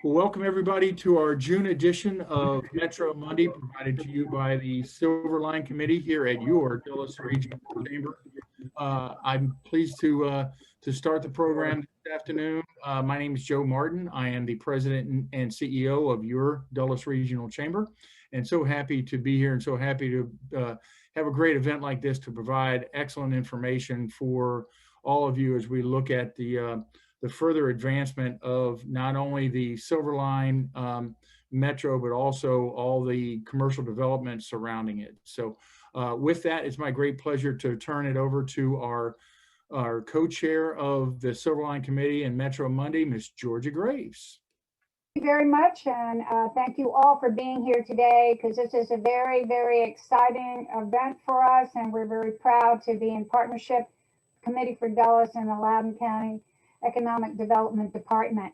Well, welcome everybody to our June edition of Metro Monday, provided to you by the Silver Line Committee here at your Dulles Regional Chamber. I'm pleased to start the program this afternoon. My name is Joe Martin. I am the president and CEO of your Dulles Regional Chamber, and so happy to be here and so happy to have a great event like this to provide excellent information for all of you as we look at the further advancement of not only the Silver Line Metro, but also all the commercial development surrounding it. So with that, it's my great pleasure to turn it over to our co-chair of the Silver Line Committee and Metro Monday, Ms. Georgia Graves. Thank you very much, and thank you all for being here today, because this is a very, very exciting event for us, and we're very proud to be in partnership with the Committee for Dulles and the Loudoun County Economic Development Department.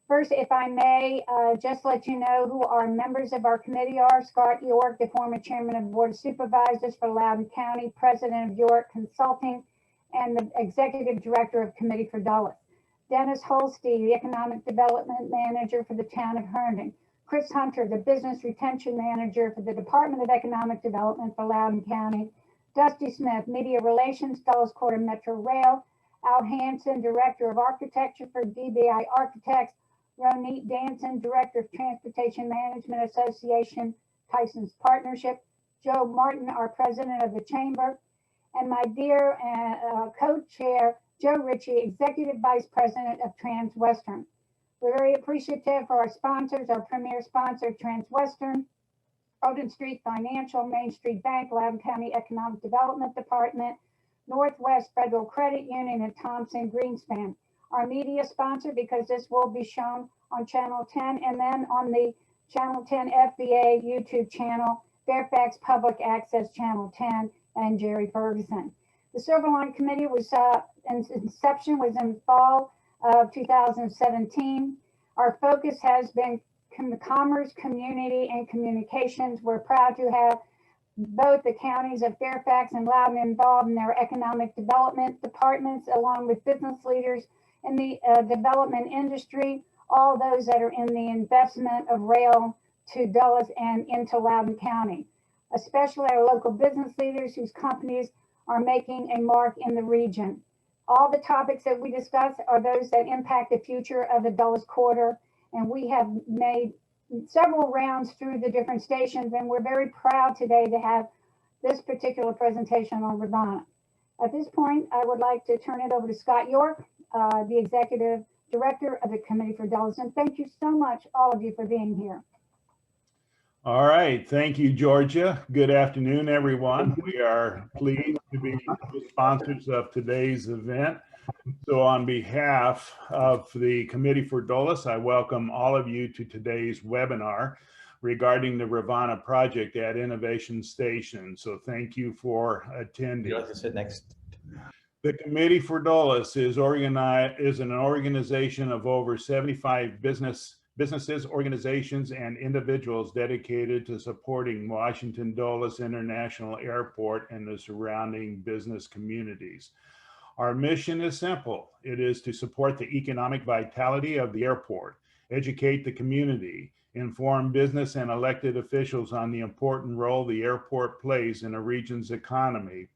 First, if I may, just let you know who our members of our committee are. Scott York, the former chairman of the Board of Supervisors for Loudoun County, president of York Consulting, and the executive director of Committee for Dulles. Dennis Holstein, the economic development manager for the town of Herndon. Chris Hunter, the business retention manager for the Department of Economic Development for Loudoun County. Dusty Smith, media relations, Dulles Corridor Metro Rail. Al Hansen, Director of Architecture for DBI Architects, Ronit Danson, Director of Transportation Management Association, Tyson's Partnership, Joe Martin, our President of the Chamber, and my dear co-chair, Joe Ritchie, Executive Vice President of Transwestern. We're very appreciative for our sponsors, our premier sponsor, Transwestern, Golden Street Financial, Main Street Bank, Loudoun County Economic Development Department, Northwest Federal Credit Union, and Thompson Greenspan. Our media sponsor, because this will be shown on Channel 10 and then on the Channel 10 FBA YouTube channel, Fairfax Public Access Channel 10, and Jerry Ferguson. The Silver Line Committee was inception was in fall of 2017. Our focus has been commerce, community, and communications. We're proud to have both the counties of Fairfax and Loudoun involved in their economic development departments, along with business leaders in the development industry, all those that are in the investment of rail to Dulles and into Loudoun County, especially our local business leaders whose companies are making a mark in the region. All the topics that we discuss are those that impact the future of the Dulles Corridor, and we have made several rounds through the different stations, and we're very proud today to have this particular presentation on Ravana. At this point, I would like to turn it over to Scott York, the Executive Director of the Committee for Dulles, and thank you so much, all of you, for being here. All right, thank you, Georgia. Good afternoon, everyone. We are pleased to be the sponsors of today's event. So on behalf of the Committee for Dulles, I welcome all of you to today's webinar regarding the Rivana Project at Innovation Station. So thank you for attending. You'd like to sit next. The Committee for Dulles is an organization of over 75 businesses, organizations, and individuals dedicated to supporting Washington Dulles International Airport and the surrounding business communities. Our mission is simple. It is to support the economic vitality of the airport, educate the community, inform business and elected officials on the important role the airport plays in a region's economy,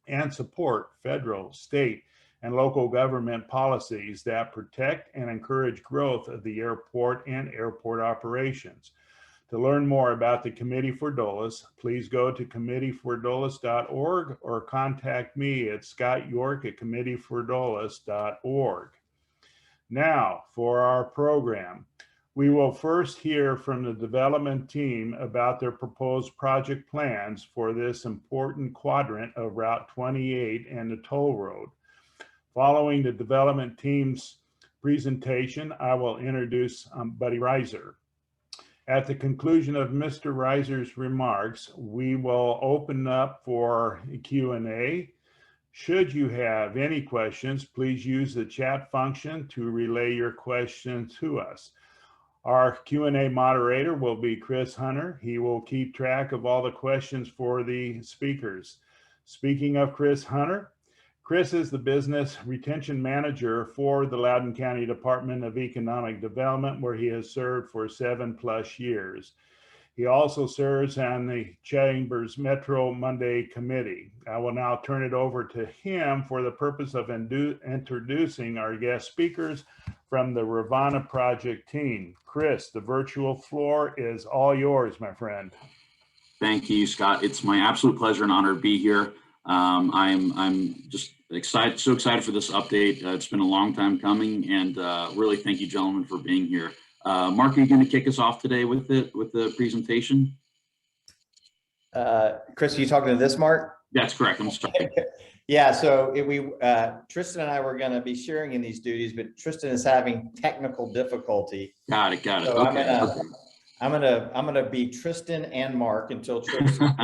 and support federal, state, and local government policies that protect and encourage growth of the airport and airport operations. To learn more about the Committee for Dulles, please go to committeefordulles.org or contact me at scottyork@committeefordulles.org. Now, for our program, we will first hear from the development team about their proposed project plans for this important quadrant of Route 28 and the toll road. Following the development team's presentation, I will introduce Buddy Reiser. At the conclusion of Mr. Reiser's remarks, we will open up for Q&A. Should you have any questions, please use the chat function to relay your question to us. Our Q&A moderator will be Chris Hunter. He will keep track of all the questions for the speakers. Speaking of Chris Hunter, Chris is the business retention manager for the Loudoun County Department of Economic Development, where he has served for 7+ years. He also serves on the Chamber's Metro Monday Committee. I will now turn it over to him for the purpose of introducing our guest speakers from the Rivana Project team. Chris, the virtual floor is all yours, my friend. Thank you, Scott. It's my absolute pleasure and honor to be here. I'm just excited, so excited for this update. It's been a long time coming, and really thank you, gentlemen, for being here. Mark, are you going to kick us off today with the presentation? Chris, are you talking to this, Mark? That's correct. I'm sorry. Yeah, so Tristan and I were going to be sharing in these duties, but Tristan is having technical difficulty. Got it. So Okay. I'm gonna be Tristan and Mark until Tristan.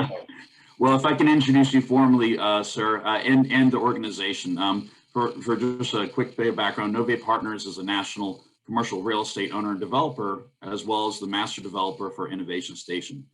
Well, if I can introduce you formally, sir, and the organization. For just a quick bit of background, Nove Partners is a national commercial real estate owner and developer, as well as the master developer for Innovation Station.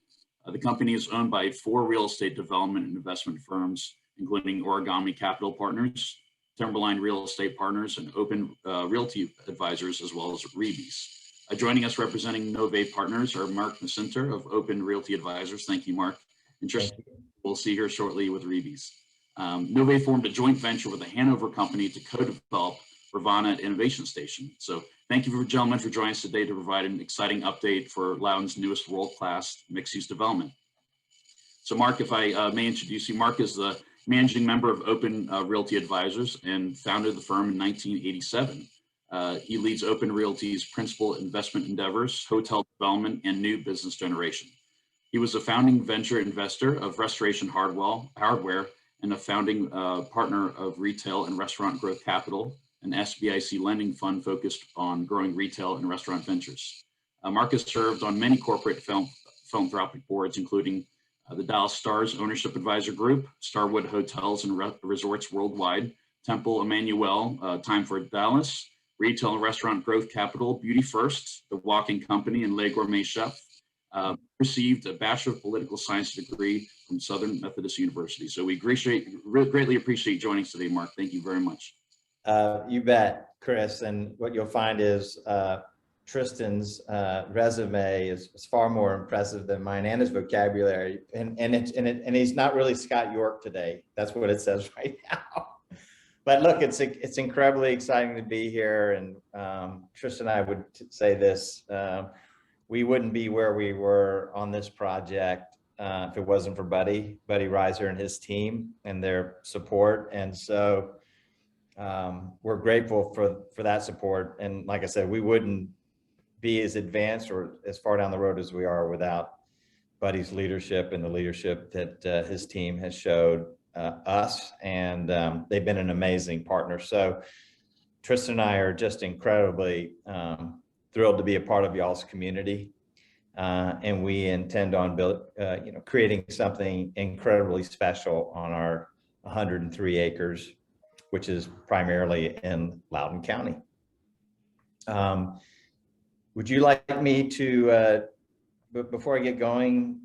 The company is owned by 4 real estate development and investment firms, including Origami Capital Partners, Timberline Real Estate Partners, and Open Realty Advisors, as well as Rebis. Joining us representing Nove Partners are Mark Macinter of Open Realty Advisors. Thank you, Mark. And Tristan, we'll see here shortly with Rebis. Nove formed a joint venture with a Hanover company to co-develop Ravana at Innovation Station. So thank you, gentlemen, for joining us today to provide an exciting update for Loudoun's newest world-class mixed-use development. So Mark, if I may introduce you, Mark is the managing member of Open Realty Advisors and founded the firm in 1987. He leads Open Realty's principal investment endeavors, hotel development, and new business generation. He was a founding venture investor of Restoration Hardware and a founding partner of Retail and Restaurant Growth Capital, an SBIC lending fund focused on growing retail and restaurant ventures. Mark has served on many corporate philanthropic boards, including the Dallas Stars Ownership Advisor Group, Starwood Hotels and Resorts Worldwide, Temple Emmanuel, Time for Dallas, Retail and Restaurant Growth Capital, Beauty First, The Walking Company, and Le Gourmet Chef. Received a Bachelor of Political Science degree from Southern Methodist University. So we greatly appreciate joining us today, Mark. Thank you very much. You bet, Chris. And what you'll find is Tristan's resume is far more impressive than mine and his vocabulary. And he's not really Scott York today. That's what it says right now. But look, it's incredibly exciting to be here. And Tristan and I would say this, we wouldn't be where we were on this project if it wasn't for Buddy Reiser and his team and their support. And so we're grateful for that support. And like I said, we wouldn't be as advanced or as far down the road as we are without Buddy's leadership and the leadership that his team has showed us. And they've been an amazing partner. So Tristan and I are just incredibly thrilled to be a part of y'all's community. And we intend on creating something incredibly special on our 103 acres, which is primarily in Loudoun County. Would you like me to, before I get going,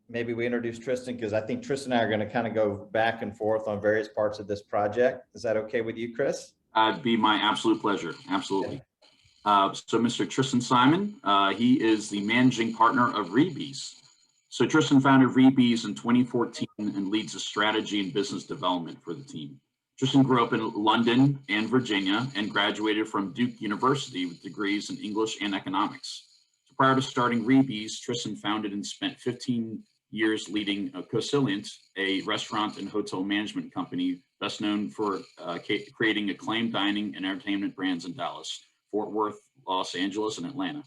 maybe we introduce Tristan, because I think Tristan and I are going to kind of go back and forth on various parts of this project. Is that okay with you, Chris? It'd be my absolute pleasure. Absolutely. So Mr. Tristan Simon, he is the managing partner of Rebis. So Tristan founded Rebis in 2014 and leads the strategy and business development for the team. Tristan grew up in London and Virginia and graduated from Duke University with degrees in English and economics. So prior to starting Rebis, Tristan founded and spent 15 years leading Cosilient, a restaurant and hotel management company best known for creating acclaimed dining and entertainment brands in Dallas, Fort Worth, Los Angeles, and Atlanta.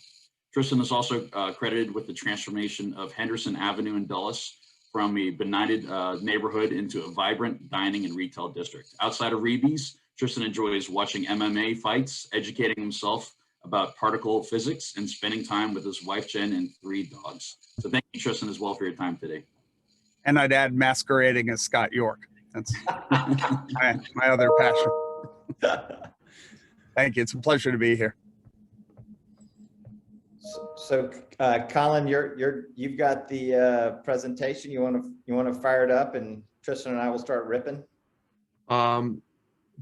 Tristan is also credited with the transformation of Henderson Avenue in Dulles from a benighted neighborhood into a vibrant dining and retail district. Outside of Rebis, Tristan enjoys watching MMA fights, educating himself about particle physics, and spending time with his wife, Jen, and 3 dogs. So thank you, Tristan, as well for your time today. And I'd add masquerading as Scott York. That's my other passion. Thank you. It's a pleasure to be here. So, Colin, you've got the presentation. You want to fire it up, and Tristan and I will start ripping.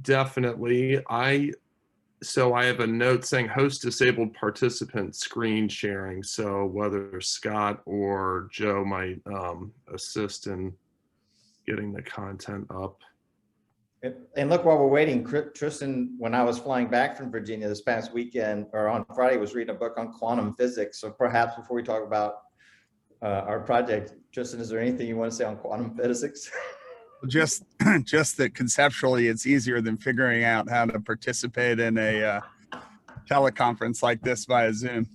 Definitely. So I have a note saying host disabled participant screen sharing. So whether Scott or Joe might assist in getting the content up. And look, while we're waiting, Tristan, when I was flying back from Virginia this past weekend, or on Friday, was reading a book on quantum physics. So perhaps before we talk about our project, Tristan, is there anything you want to say on quantum physics? Just that conceptually, it's easier than figuring out how to participate in a teleconference like this via Zoom.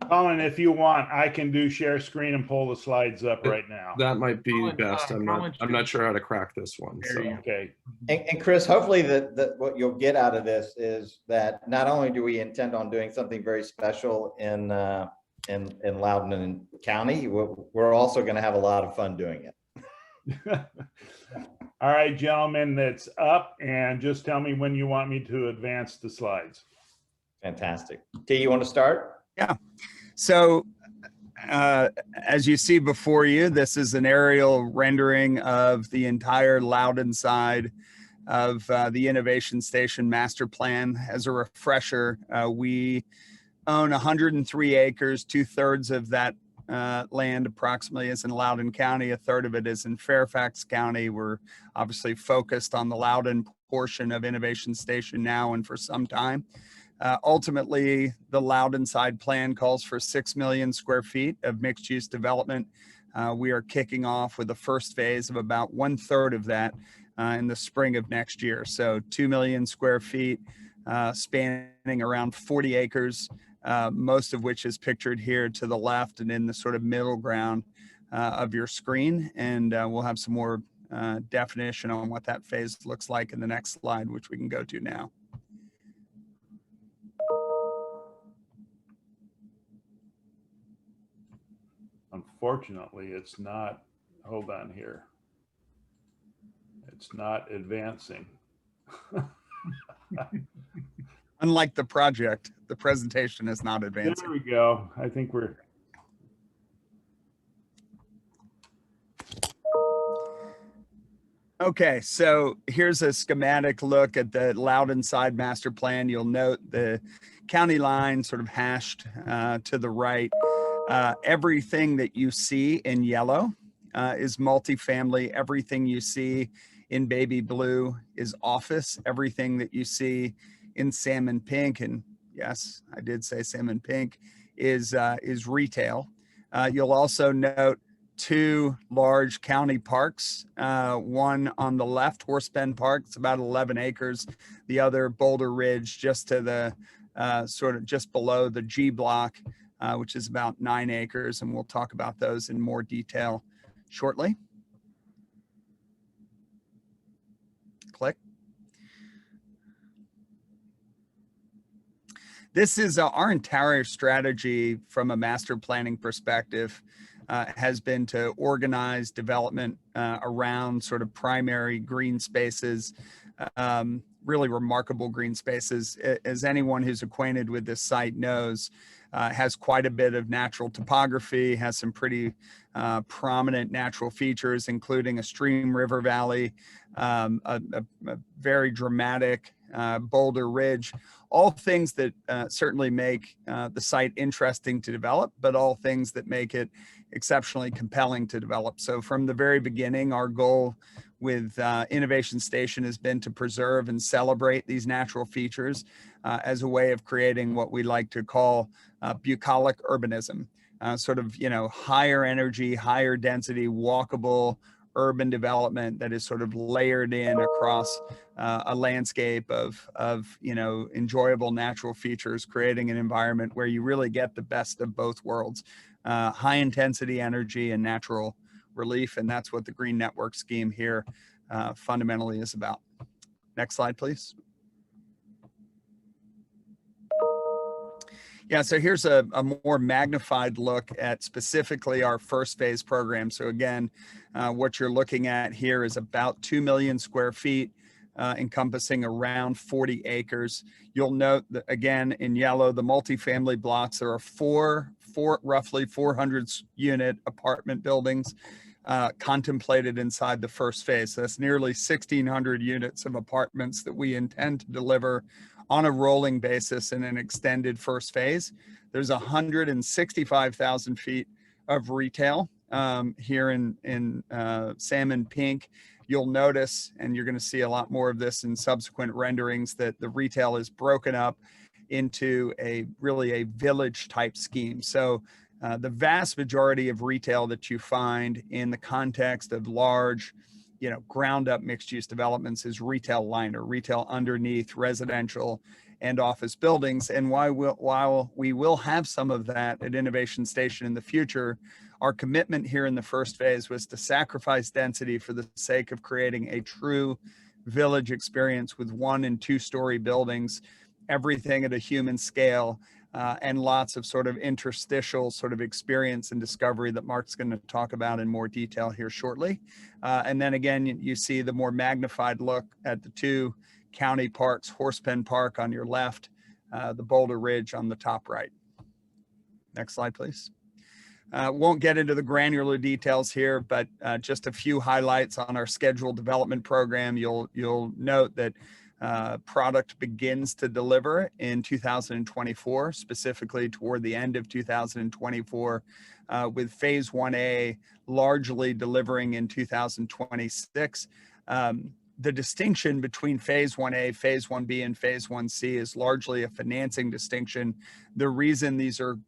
Colin, if you want, I can do share screen and pull the slides up right now. That might be Colin, best. I'm not sure how to crack this one. So. Okay. And Chris, hopefully what you'll get out of this is that not only do we intend on doing something very special in Loudoun County, we're also going to have a lot of fun doing it. All right, gentlemen, that's up, and just tell me when you want me to advance the slides. Fantastic. T, you want to start? Yeah. So as you see before you, this is an aerial rendering of the entire Loudoun side of the Innovation Station Master Plan. As a refresher, we own 103 acres, 2/3 of that land approximately is in Loudoun County, 1/3 of it is in Fairfax County. We're obviously focused on the Loudoun portion of Innovation Station now and for some time. Ultimately, the Loudoun side plan calls for 6 million square feet of mixed use development. We are kicking off with the first phase of about 1/3 of that in the spring of next year. So 2 million square feet spanning around 40 acres. Most of which is pictured here to the left and in the sort of middle ground of your screen. And we'll have some more definition on what that phase looks like in the next slide, which we can go to now. Unfortunately, it's not, hold on here. It's not advancing. Unlike the project, the presentation is not advancing. There we go. I think we're. Okay, so here's a schematic look at the Loudoun side master plan. You'll note the county line sort of hashed to the right. Everything that you see in yellow is multifamily. Everything you see in baby blue is office. Everything that you see in salmon pink, and yes, I did say salmon pink, is retail. You'll also note 2 large county parks. One on the left, Horse Bend Park, it's about 11 acres. The other, Boulder Ridge, just to the sort of just below the G block, which is about 9 acres. And we'll talk about those in more detail shortly. Click. This is our entire strategy from a master planning perspective has been to organize development around sort of primary green spaces, really remarkable green spaces. As anyone who's acquainted with this site knows, has quite a bit of natural topography, has some pretty prominent natural features, including a stream river valley, a very dramatic Boulder Ridge, all things that certainly make the site interesting to develop, but all things that make it exceptionally compelling to develop. So from the very beginning, our goal with Innovation Station has been to preserve and celebrate these natural features as a way of creating what we like to call bucolic urbanism, sort of, higher energy, higher density, walkable urban development that is sort of layered in across a landscape of enjoyable natural features, creating an environment where you really get the best of both worlds, high intensity energy and natural relief. And that's what the Green Network scheme here fundamentally is about. Next slide, please. Yeah, so here's a more magnified look at specifically our first phase program. So again, what you're looking at here is about 2 million square feet, encompassing around 40 acres. You'll note that again, in yellow, the multifamily blocks, there are four roughly 400 unit apartment buildings. contemplated inside the first phase. That's nearly 1,600 units of apartments that we intend to deliver on a rolling basis in an extended first phase. There's 165,000 feet of retail here in salmon pink. You'll notice, and you're going to see a lot more of this in subsequent renderings, that the retail is broken up into really a village type scheme. So the vast majority of retail that you find in the context of large, ground up mixed use developments is retail liner, retail underneath residential and office buildings. And while we will have some of that at Innovation Station in the future, our commitment here in the first phase was to sacrifice density for the sake of creating a true village experience with 1- and 2-story buildings, everything at a human scale, and lots of sort of interstitial sort of experience and discovery that Mark's going to talk about in more detail here shortly. And then again, you see the more magnified look at the 2 county parks, Horsepen Park on your left, the Boulder Ridge on the top right. Next slide, please. Won't get into the granular details here, but just a few highlights on our scheduled development program. You'll note that product begins to deliver in 2024, specifically toward the end of 2024, with phase 1A largely delivering in 2026. The distinction between phase 1A, phase 1B, and phase 1C is largely a financing distinction. The reason these are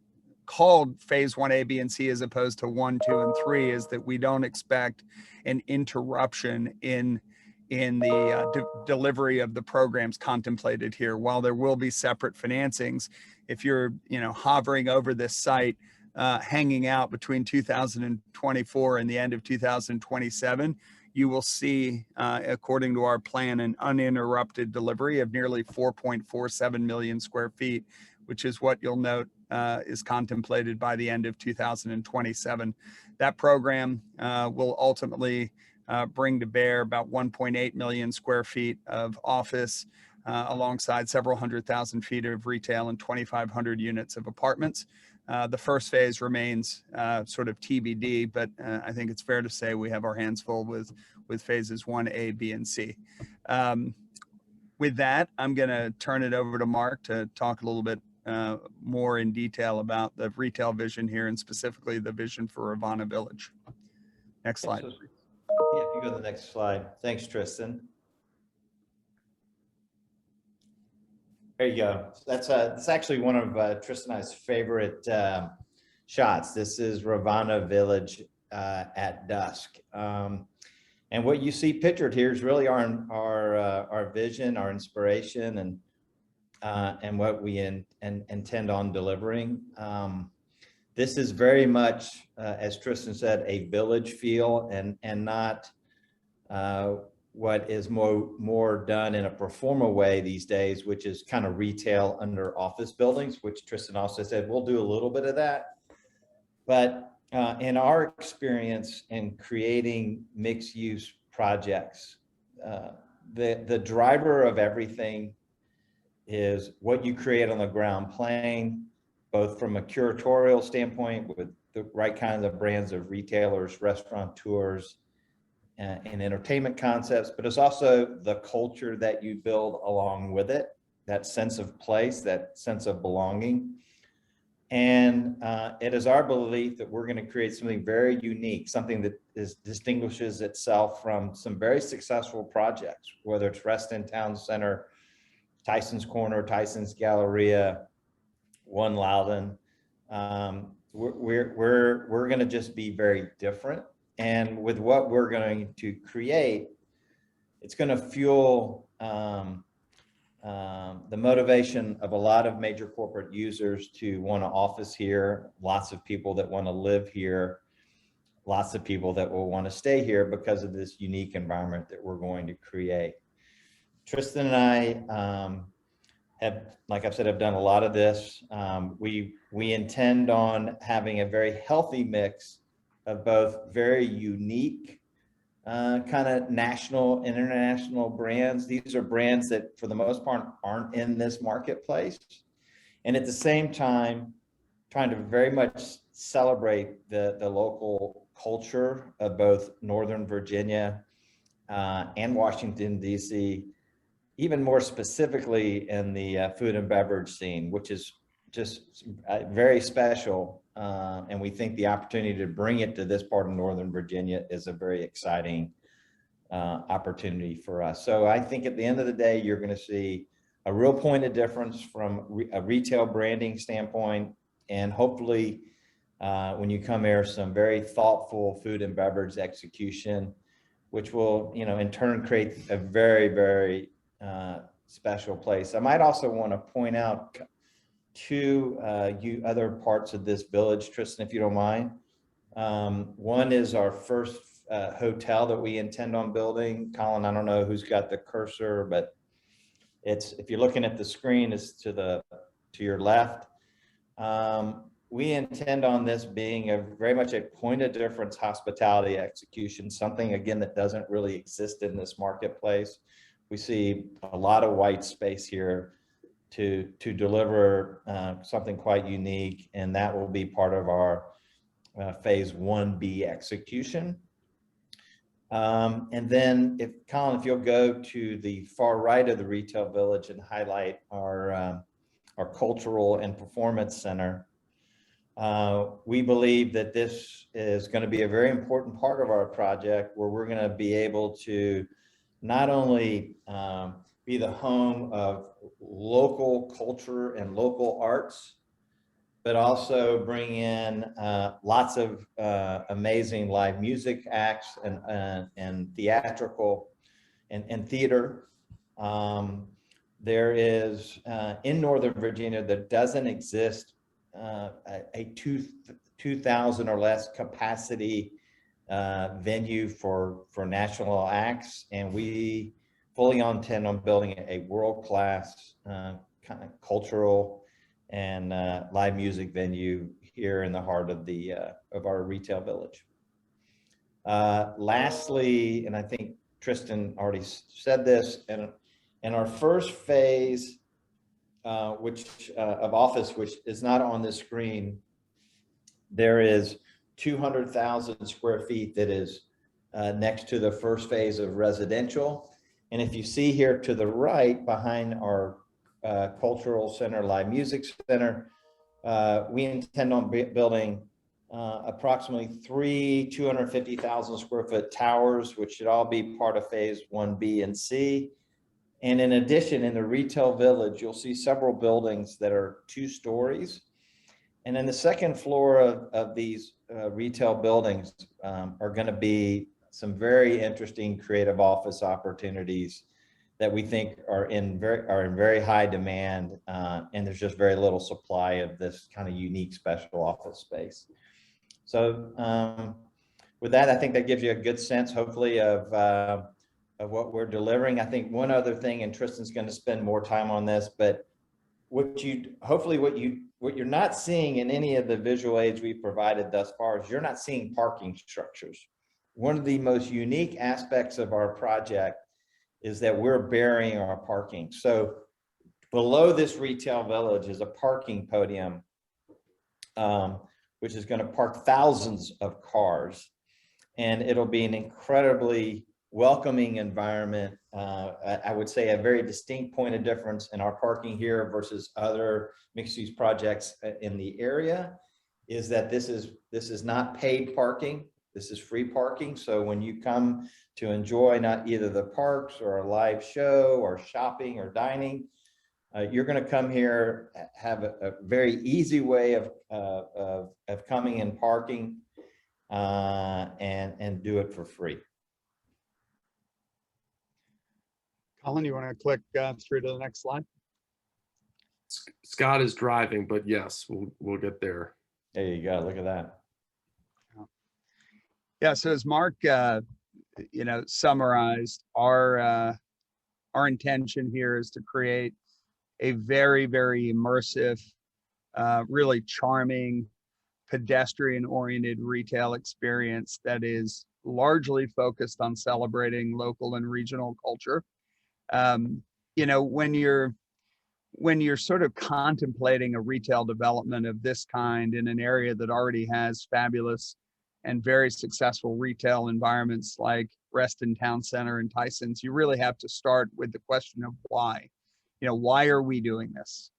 called phase 1A, B, and C as opposed to 1, 2, and 3 is that we don't expect an interruption in the delivery of the programs contemplated here. While there will be separate financings, if you're hovering over this site, hanging out between 2024 and the end of 2027, you will see, according to our plan, an uninterrupted delivery of nearly 4.47 million square feet, which is what you'll note is contemplated by the end of 2027. That program will ultimately bring to bear about 1.8 million square feet of office, alongside several 100,000 feet of retail and 2,500 units of apartments. The first phase remains sort of TBD, but I think it's fair to say we have our hands full with phases 1A, B, and C. With that, I'm going to turn it over to Mark to talk a little bit more in detail about the retail vision here, and specifically the vision for Rivana Village. Next slide. Yeah, if you go to the next slide. Thanks, Tristan. There you go. That's actually one of Tristan and I's favorite shots. This is Ravana Village at dusk. And what you see pictured here is really our vision, our inspiration, and what we intend on delivering. This is very much, as Tristan said, a village feel, and not what is more done in a pro forma way these days, which is kind of retail under office buildings, which Tristan also said we'll do a little bit of that. But in our experience in creating mixed use projects, the driver of everything is what you create on the ground plane, both from a curatorial standpoint with the right kinds of brands of retailers, restaurateurs, and entertainment concepts, but it's also the culture that you build along with it, that sense of place, that sense of belonging. And it is our belief that we're going to create something very unique, something that distinguishes itself from some very successful projects, whether it's Reston Town Center, Tyson's Corner, Tyson's Galleria, One Loudoun. We're going to just be very different. And with what we're going to create, it's going to fuel the motivation of a lot of major corporate users to want to office here, lots of people that want to live here, lots of people that will want to stay here because of this unique environment that we're going to create. Tristan and I have, like I've said, have done a lot of this. We intend on having a very healthy mix of both very unique kind of national, international brands. These are brands that for the most part aren't in this marketplace. And at the same time, trying to very much celebrate the local culture of both Northern Virginia and Washington, D.C., even more specifically in the food and beverage scene, which is just very special. And we think the opportunity to bring it to this part of Northern Virginia is a very exciting opportunity for us. So I think at the end of the day, you're going to see a real point of difference from a retail branding standpoint, and hopefully when you come here, some very thoughtful food and beverage execution, which will, in turn create a very, very special place. I might also want to point out two other parts of this village, Tristan, if you don't mind. One is our first hotel that we intend on building. Colin, I don't know who's got the cursor, but it's, if you're looking at the screen, it's to your left. We intend on this being very much a point of difference hospitality execution, something again that doesn't really exist in this marketplace. We see a lot of white space here to deliver something quite unique, and that will be part of our phase 1B execution. And then Colin, if you'll go to the far right of the retail village and highlight our cultural and performance center. We believe that this is going to be a very important part of our project, where we're going to be able to not only be the home of local culture and local arts, but also bring in lots of amazing live music acts and theatrical and theater. There is in Northern Virginia, there doesn't exist a 2,000 or less capacity venue for national acts, and we fully intend on building a world-class kind of cultural and live music venue here in the heart of our retail village. Lastly, and I think Tristan already said this, and in our first phase, of office, which is not on the screen, there is 200,000 square feet that is next to the first phase of residential. And if you see here to the right, behind our cultural center, live music center, we intend on building approximately 3 250,000 square foot towers, which should all be part of phase 1B and C. And in addition, in the retail village, you'll see several buildings that are 2 stories. And then the second floor of these retail buildings are going to be some very interesting creative office opportunities that we think are in very high demand, and there's just very little supply of this kind of unique special office space. So with that, I think that gives you a good sense, hopefully, of what we're delivering. I think one other thing, and Tristan's going to spend more time on this, but what you're not seeing in any of the visual aids we provided thus far is you're not seeing parking structures. One of the most unique aspects of our project is that we're burying our parking. So below this retail village is a parking podium, which is going to park thousands of cars, and it'll be an incredibly welcoming environment. I would say a very distinct point of difference in our parking here versus other mixed-use projects in the area is that this is not paid parking. This is free parking. So when you come to enjoy not either the parks or a live show or shopping or dining, you're going to come here, have a very easy way of coming and parking, and do it for free. Colin, you want to click through to the next slide? Scott is driving, but yes, we'll get there. There you go. Look at that. Yeah. So as Mark, summarized, our intention here is to create a very, very immersive, really charming, pedestrian-oriented retail experience that is largely focused on celebrating local and regional culture. When you're sort of contemplating a retail development of this kind in an area that already has fabulous and very successful retail environments like Reston Town Center and Tyson's, you really have to start with the question of why. Why are we doing this?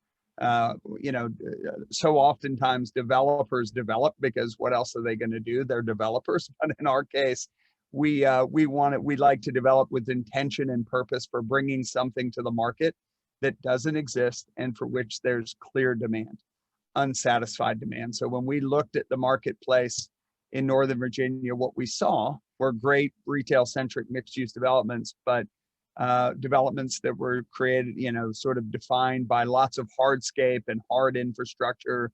So oftentimes developers develop because what else are they going to do? They're developers. But in our case, we like to develop with intention and purpose for bringing something to the market that doesn't exist and for which there's clear demand, unsatisfied demand. So when we looked at the marketplace in Northern Virginia, what we saw were great retail-centric mixed-use developments, but developments that were created, sort of defined by lots of hardscape and hard infrastructure,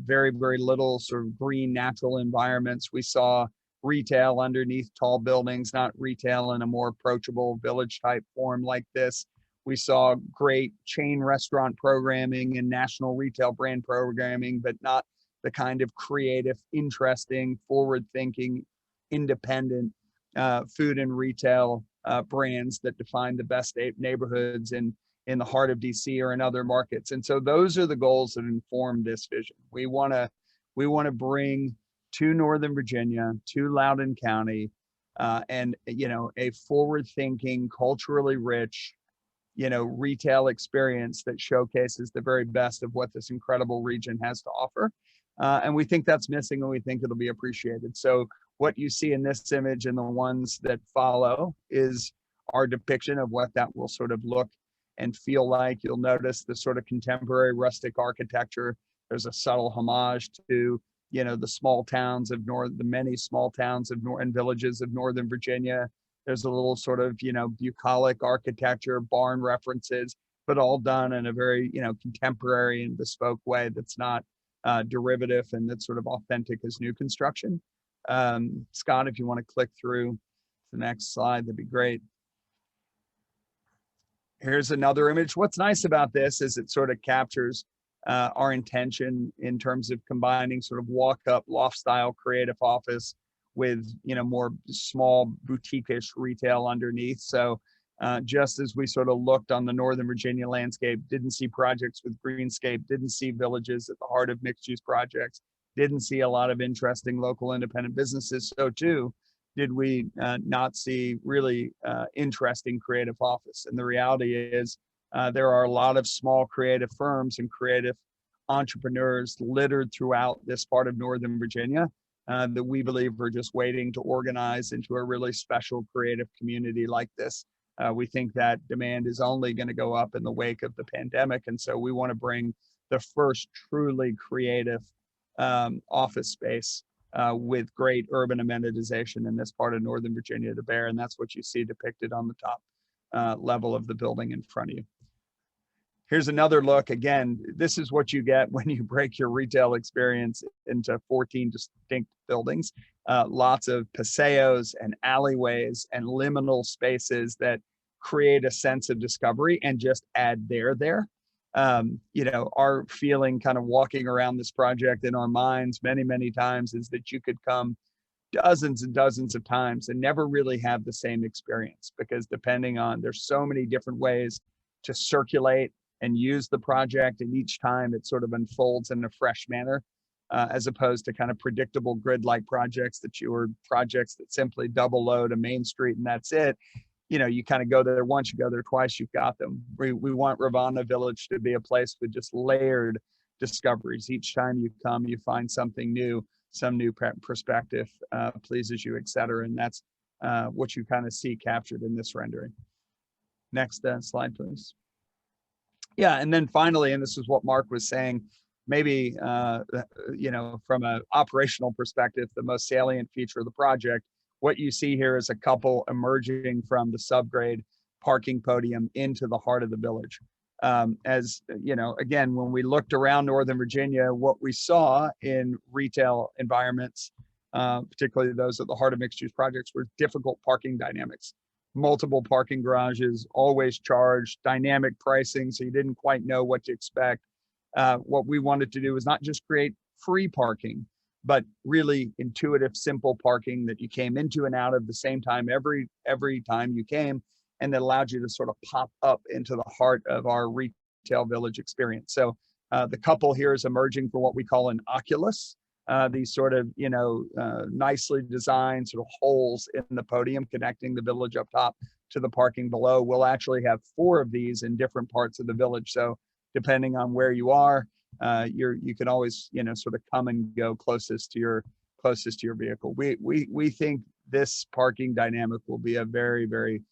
very, very little sort of green natural environments. We saw retail underneath tall buildings, not retail in a more approachable village type form like this. We saw great chain restaurant programming and national retail brand programming, but not the kind of creative, interesting, forward-thinking, independent food and retail brands that define the best neighborhoods in the heart of DC or in other markets. And so those are the goals that inform this vision. We want to bring to Northern Virginia, to Loudoun County, and a forward-thinking, culturally rich, retail experience that showcases the very best of what this incredible region has to offer. And we think that's missing, and we think it'll be appreciated. So what you see in this image and the ones that follow is our depiction of what that will sort of look and feel like. You'll notice the sort of contemporary rustic architecture. There's a subtle homage to, the small towns of the many small towns and villages of Northern Virginia. There's a little sort of, bucolic architecture, barn references, but all done in a very, contemporary and bespoke way that's not derivative and that's sort of authentic as new construction. Scott, if you want to click through the next slide, that'd be great. Here's another image. What's nice about this is it sort of captures our intention in terms of combining sort of walk-up loft style creative office with, more small boutique-ish retail underneath. So just as we sort of looked on the Northern Virginia landscape, didn't see projects with greenscape, didn't see villages at the heart of mixed-use projects, didn't see a lot of interesting local independent businesses, so too did we not see really interesting creative office. And the reality is there are a lot of small creative firms and creative entrepreneurs littered throughout this part of Northern Virginia that we believe are just waiting to organize into a really special creative community like this. We think that demand is only going to go up in the wake of the pandemic. And so we want to bring the first truly creative office space with great urban amenitization in this part of Northern Virginia to bear. And that's what you see depicted on the top level of the building in front of you. Here's another look. Again, this is what you get when you break your retail experience into 14 distinct buildings. Lots of paseos and alleyways and liminal spaces that create a sense of discovery and just add there. Our feeling kind of walking around this project in our minds many times is that you could come dozens and dozens of times and never really have the same experience, because there's so many different ways to circulate and use the project, and each time it sort of unfolds in a fresh manner, as opposed to kind of predictable grid-like projects that simply double load a main street and that's it. You kind of go there once, you go there twice, you've got them. We want Ravana Village to be a place with just layered discoveries. Each time you come, you find something new, some new perspective pleases you, etc. And that's what you kind of see captured in this rendering. Next slide, please. Yeah, and then finally, and this is what Mark was saying, maybe, from an operational perspective, the most salient feature of the project, what you see here is a couple emerging from the subgrade parking podium into the heart of the village. Again, when we looked around Northern Virginia, what we saw in retail environments, particularly those at the heart of mixed-use projects, were difficult parking dynamics. Multiple parking garages, always charged, dynamic pricing, so you didn't quite know what to expect. What we wanted to do was not just create free parking, but really intuitive, simple parking that you came into and out of the same time every time you came, and that allowed you to sort of pop up into the heart of our retail village experience. So the couple here is emerging for what we call an oculus. these sort of, nicely designed sort of holes in the podium connecting the village up top to the parking below. We'll actually have 4 of these in different parts of the village. So depending on where you are, you can always, sort of come and go closest to your vehicle. We think this parking dynamic will be a very, very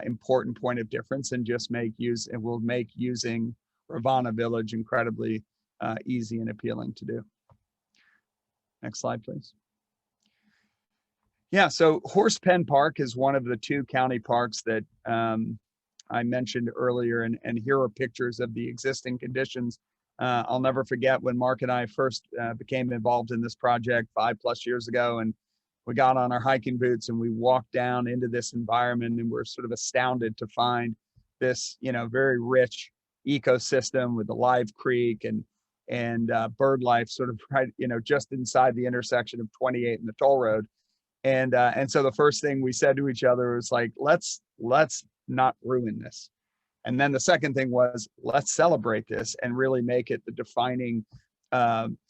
important point of difference, and just will make using Ravana Village incredibly easy and appealing to do. Next slide, please. Yeah, so Horse Pen Park is one of the 2 county parks that I mentioned earlier, and here are pictures of the existing conditions. I'll never forget when Mark and I first became involved in this project 5+ years ago, and we got on our hiking boots and we walked down into this environment, and we're sort of astounded to find this, very rich ecosystem with the live creek and bird life sort of right, just inside the intersection of 28 and the toll road. And so the first thing we said to each other was like, let's not ruin this. And then the second thing was, let's celebrate this and really make it the defining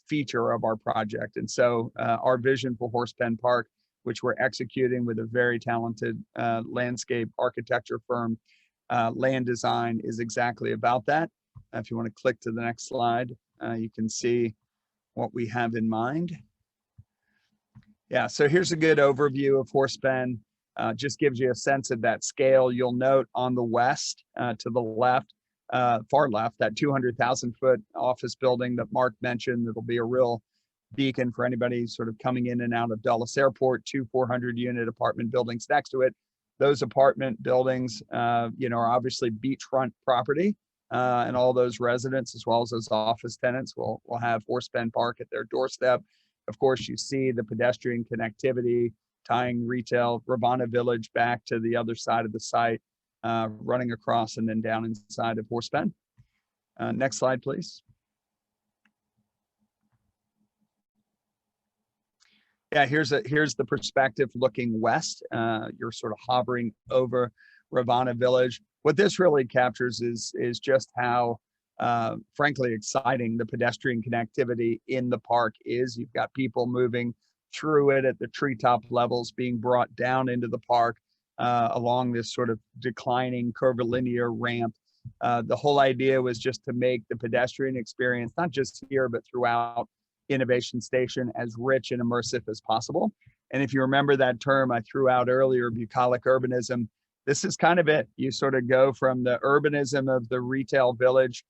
feature of our project. And so our vision for Horse Pen Park, which we're executing with a very talented landscape architecture firm, Land Design, is exactly about that. If you want to click to the next slide, you can see what we have in mind. Yeah, so here's a good overview of Horse Pen. Just gives you a sense of that scale. You'll note on the west, to the left, far left, that 200,000-foot office building that Mark mentioned. That'll be a real beacon for anybody sort of coming in and out of Dulles Airport. 2 400-unit apartment buildings next to it. Those apartment buildings, are obviously beachfront property, and all those residents, as well as those office tenants, will have Horse Pen Park at their doorstep. Of course, you see the pedestrian connectivity tying retail Ravana Village back to the other side of the site, running across and then down inside of Horse Pen. Next slide, please. Yeah, here's the perspective looking west. You're sort of hovering over Ravana Village. What this really captures is just how, frankly, exciting the pedestrian connectivity in the park is. You've got people moving through it at the treetop levels, being brought down into the park along this sort of declining curvilinear ramp. The whole idea was just to make the pedestrian experience, not just here, but throughout Innovation Station, as rich and immersive as possible. And if you remember that term I threw out earlier, Bucolic Urbanism, this is kind of it. You sort of go from the urbanism of the retail village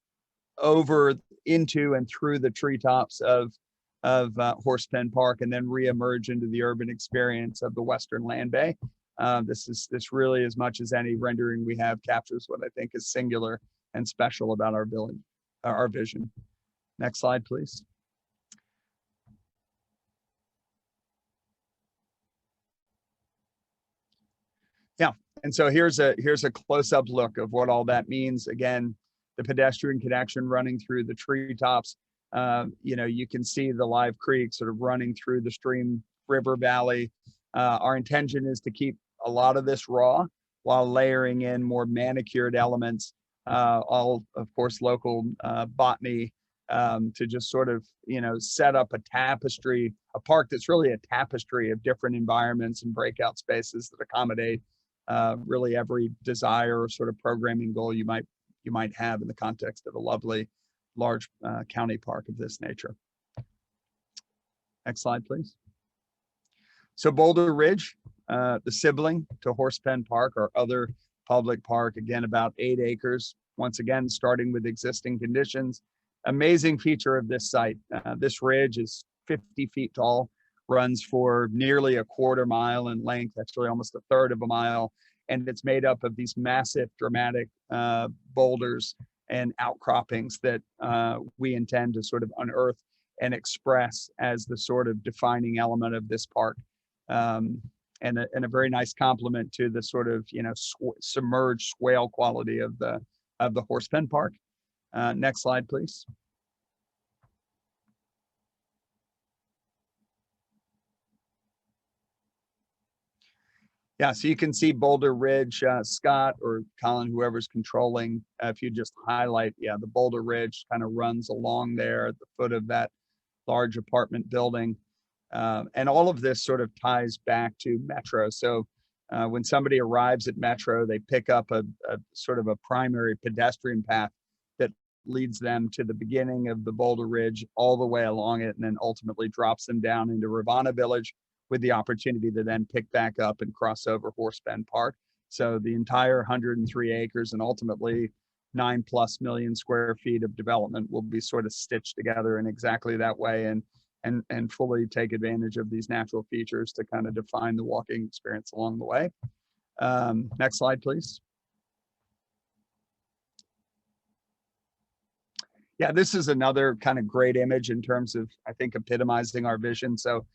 over into and through the treetops of Horse Pen Park, and then reemerge into the urban experience of the Western Land Bay. This really, as much as any rendering we have, captures what I think is singular and special about our village, our vision. Next slide, please. Yeah, and so here's a close-up look of what all that means. Again, the pedestrian connection running through the treetops. You can see the live creek sort of running through the stream river valley. Our intention is to keep a lot of this raw while layering in more manicured elements, all of course local botany, to just sort of set up a tapestry, a park that's really a tapestry of different environments and breakout spaces that accommodate really every desire or sort of programming goal you might have in the context of a lovely large county park of this nature. Next slide, please. So Boulder Ridge, the sibling to Horse Pen Park, our other public park, again, about 8 acres. Once again, starting with existing conditions. Amazing feature of this site. This ridge is 50 feet tall, runs for nearly a 1/4 mile in length, actually almost 1/3 of a mile. And it's made up of these massive, dramatic boulders and outcroppings that we intend to sort of unearth and express as the sort of defining element of this park. And a very nice complement to the sort of, submerged swale quality of the Horse Pen Park. Next slide, please. Yeah, so you can see Boulder Ridge, Scott or Colin, whoever's controlling, if you just highlight, the Boulder Ridge kind of runs along there at the foot of that large apartment building. And all of this sort of ties back to Metro. So when somebody arrives at Metro, they pick up a sort of a primary pedestrian path that leads them to the beginning of the Boulder Ridge all the way along it, and then ultimately drops them down into Ravana Village with the opportunity to then pick back up and cross over Horse Bend Park. So the entire 103 acres and ultimately 9+ million square feet of development will be sort of stitched together in exactly that way, and fully take advantage of these natural features to kind of define the walking experience along the way. Next slide, please. Yeah, this is another kind of great image in terms of, I think, epitomizing our vision. So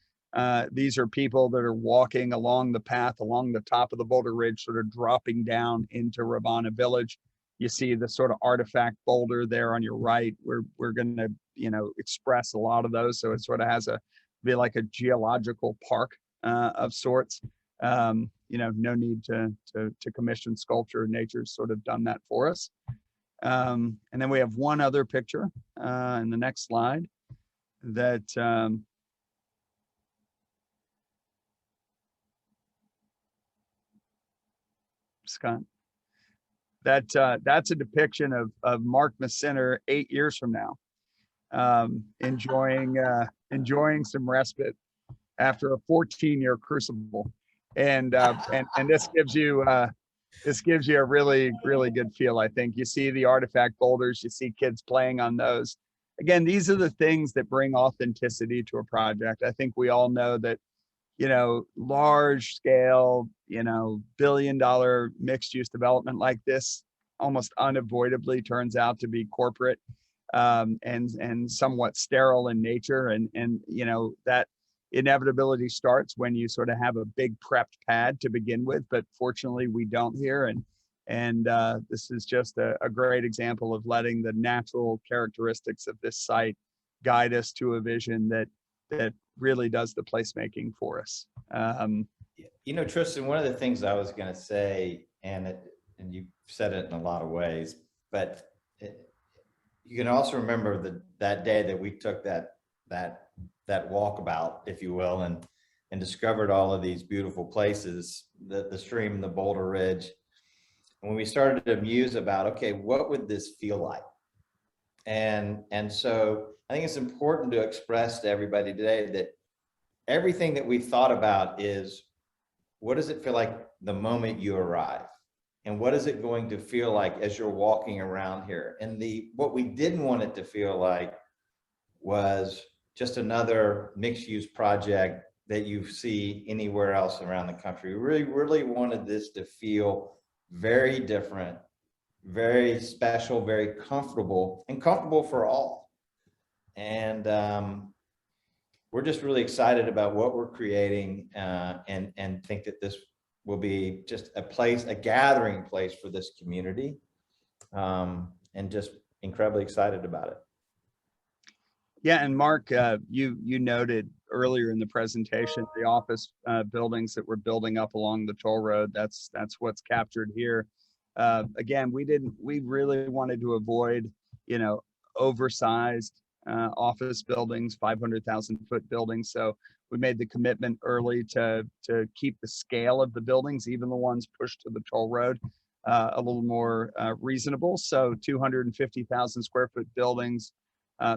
these are people that are walking along the path along the top of the Boulder Ridge, sort of dropping down into Ravana Village. You see the sort of artifact boulder there on your right. We're going to, express a lot of those. So it sort of has be like a geological park of sorts. No need to commission sculpture. Nature's sort of done that for us. And then we have one other picture in the next slide that Scott, that's a depiction of Mark Messinner 8 years from now, enjoying some respite after a 14-year crucible, and this gives you a really, really good feel. I think you see the artifact boulders, you see kids playing on those. Again, these are the things that bring authenticity to a project. I think we all know that, large scale, billion-dollar mixed use development like this almost unavoidably turns out to be corporate and somewhat sterile in nature. And that inevitability starts when you sort of have a big prepped pad to begin with, but fortunately we don't here. And this is just a great example of letting the natural characteristics of this site guide us to a vision that really does the placemaking for us. Tristan, one of the things I was going to say, and you said it in a lot of ways, but you can also remember that day that we took that walkabout, if you will, and discovered all of these beautiful places, the stream, the Boulder Ridge. And when we started to muse about, okay, what would this feel like? And so I think it's important to express to everybody today that everything that we thought about is, what does it feel like the moment you arrive? And what is it going to feel like as you're walking around here? And what we didn't want it to feel like was just another mixed use project that you see anywhere else around the country. We really, really wanted this to feel very different, very special, very comfortable, and comfortable for all. And we're just really excited about what we're creating, and think that this will be just a gathering place for this community, and just incredibly excited about it. Yeah, and Mark, you noted earlier in the presentation the office buildings that we're building up along the toll road. That's what's captured here. Again, we really wanted to avoid, oversized office buildings, 500,000 foot buildings. So we made the commitment early to keep the scale of the buildings, even the ones pushed to the toll road, a little more reasonable. So 250,000 square foot buildings,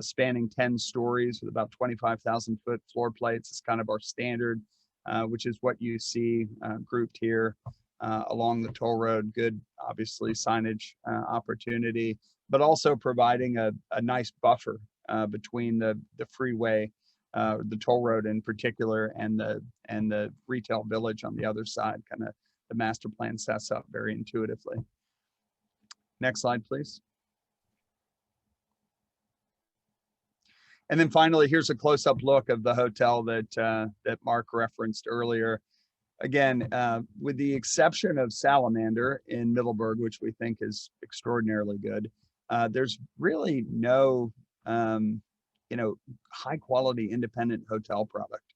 spanning 10 stories with about 25,000 foot floor plates is kind of our standard, which is what you see grouped here along the toll road. Good, obviously, signage opportunity, but also providing a nice buffer between the freeway, the toll road in particular, and the retail village on the other side. Kind of the master plan sets up very intuitively. Next slide, please. And then finally, here's a close-up look of the hotel that Mark referenced earlier. Again, with the exception of Salamander in Middleburg, which we think is extraordinarily good, there's really no high quality independent hotel product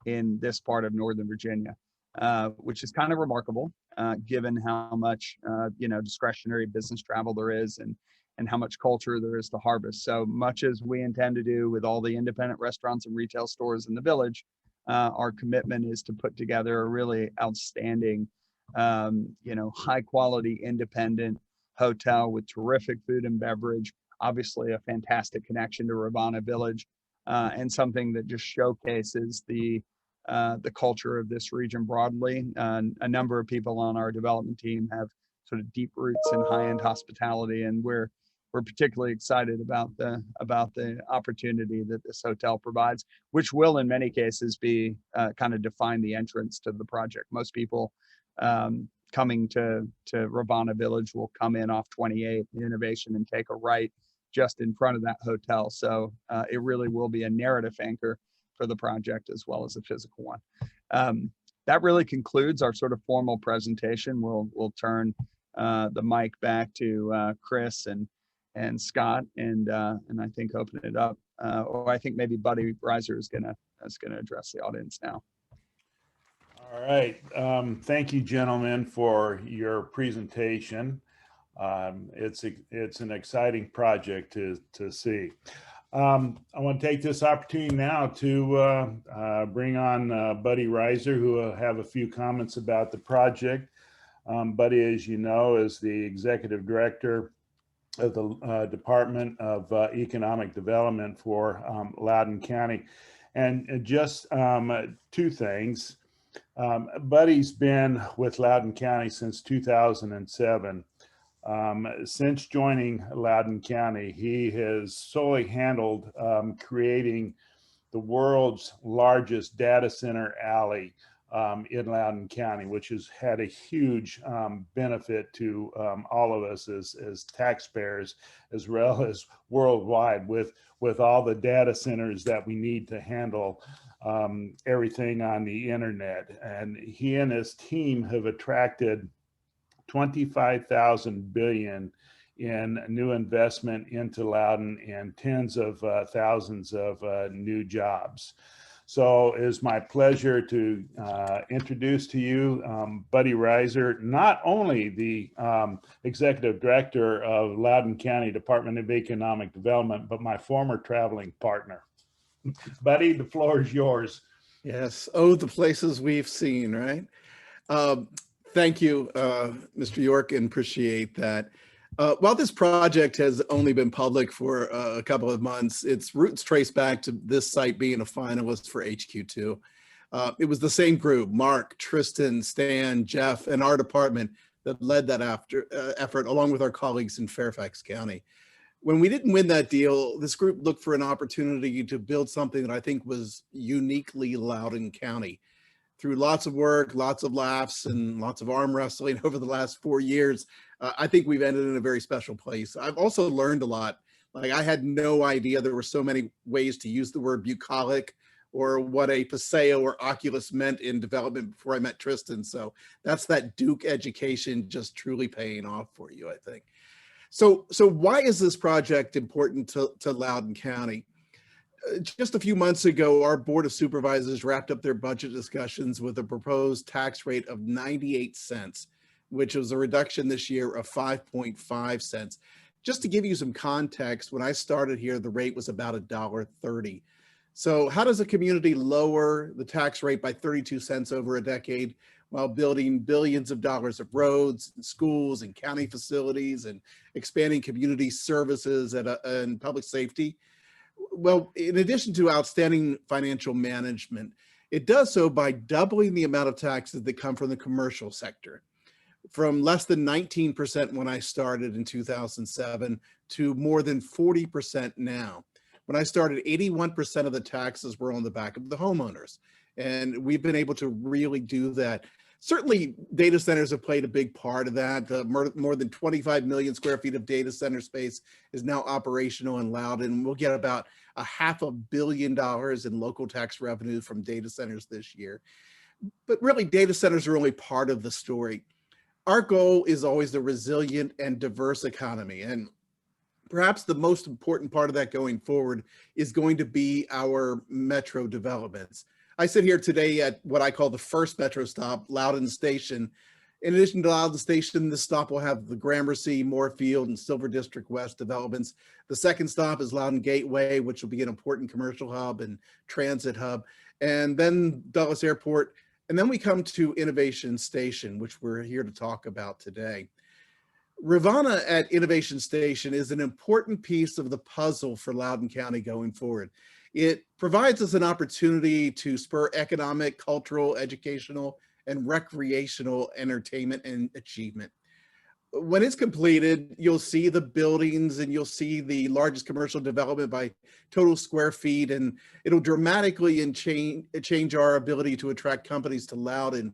in this part of Northern Virginia, which is kind of remarkable given how much discretionary business travel there is, and how much culture there is to harvest. So much as we intend to do with all the independent restaurants and retail stores in the village, our commitment is to put together a really outstanding, high quality independent hotel with terrific food and beverage, obviously a fantastic connection to Ravana Village, and something that just showcases the culture of this region broadly. A number of people on our development team have sort of deep roots in high-end hospitality, and we're particularly excited about the opportunity that this hotel provides, which will in many cases be kind of define the entrance to the project. Most people coming to Ravana Village will come in off 28 Innovation and take a right just in front of that hotel. So it really will be a narrative anchor for the project as well as a physical one. That really concludes our sort of formal presentation. We'll turn the mic back to Chris and Scott, and I think open it up. Or I think maybe Buddy Reiser is gonna address the audience now. All right. Thank you, gentlemen, for your presentation. It's an exciting project to see. I want to take this opportunity now to bring on Buddy Reiser, who will have a few comments about the project. Buddy, as you know, is the executive director of the Department of Economic Development for Loudoun County. And just two things. Buddy's been with Loudoun County since 2007. Since joining Loudoun County, he has solely handled creating the world's largest data center alley in Loudoun County, which has had a huge benefit to all of us as taxpayers, as well as worldwide, with all the data centers that we need to handle everything on the internet. And he and his team have attracted 25,000 billion in new investment into Loudoun and tens of thousands of new jobs. So it's my pleasure to introduce to you Buddy Reiser, not only the executive director of Loudoun County Department of Economic Development, but my former traveling partner. Buddy, the floor is yours. Yes. Oh, the places we've seen, right? Thank you, Mr. York, and appreciate that. While this project has only been public for a couple of months, its roots trace back to this site being a finalist for HQ2. It was the same group, Mark, Tristan, Stan, Jeff, and our department that led that effort, along with our colleagues in Fairfax County. When we didn't win that deal, this group looked for an opportunity to build something that I think was uniquely Loudoun County. Through lots of work, lots of laughs, and lots of arm wrestling over the last 4 years, I think we've ended in a very special place. I've also learned a lot. Like, I had no idea there were so many ways to use the word bucolic or what a Paseo or Oculus meant in development before I met Tristan. So that's that Duke education just truly paying off for you, I think. So why is this project important to Loudoun County? Just a few months ago, our Board of Supervisors wrapped up their budget discussions with a proposed tax rate of 98 cents, which was a reduction this year of 5.5 cents. Just to give you some context, when I started here, the rate was about $1.30. So how does a community lower the tax rate by 32 cents over a decade while building billions of dollars of roads and schools and county facilities and expanding community services and public safety? Well, in addition to outstanding financial management, it does so by doubling the amount of taxes that come from the commercial sector, from less than 19% when I started in 2007 to more than 40% now. When I started, 81% of the taxes were on the back of the homeowners, and we've been able to really do that. Certainly, data centers have played a big part of that. More than 25 million square feet of data center space is now operational in Loudoun. We'll get about $500 million in local tax revenue from data centers this year. But really, data centers are only part of the story. Our goal is always the resilient and diverse economy. And perhaps the most important part of that going forward is going to be our metro developments. I sit here today at what I call the first metro stop, Loudoun Station. In addition to Loudoun Station, this stop will have the Gramercy, Moorfield, and Silver District West developments. The second stop is Loudoun Gateway, which will be an important commercial hub and transit hub, and then Dulles Airport. And then we come to Innovation Station, which we're here to talk about today. Ravana at Innovation Station is an important piece of the puzzle for Loudoun County going forward. It provides us an opportunity to spur economic, cultural, educational, and recreational entertainment and achievement. When it's completed, you'll see the buildings and you'll see the largest commercial development by total square feet, and it'll dramatically change our ability to attract companies to Loudoun.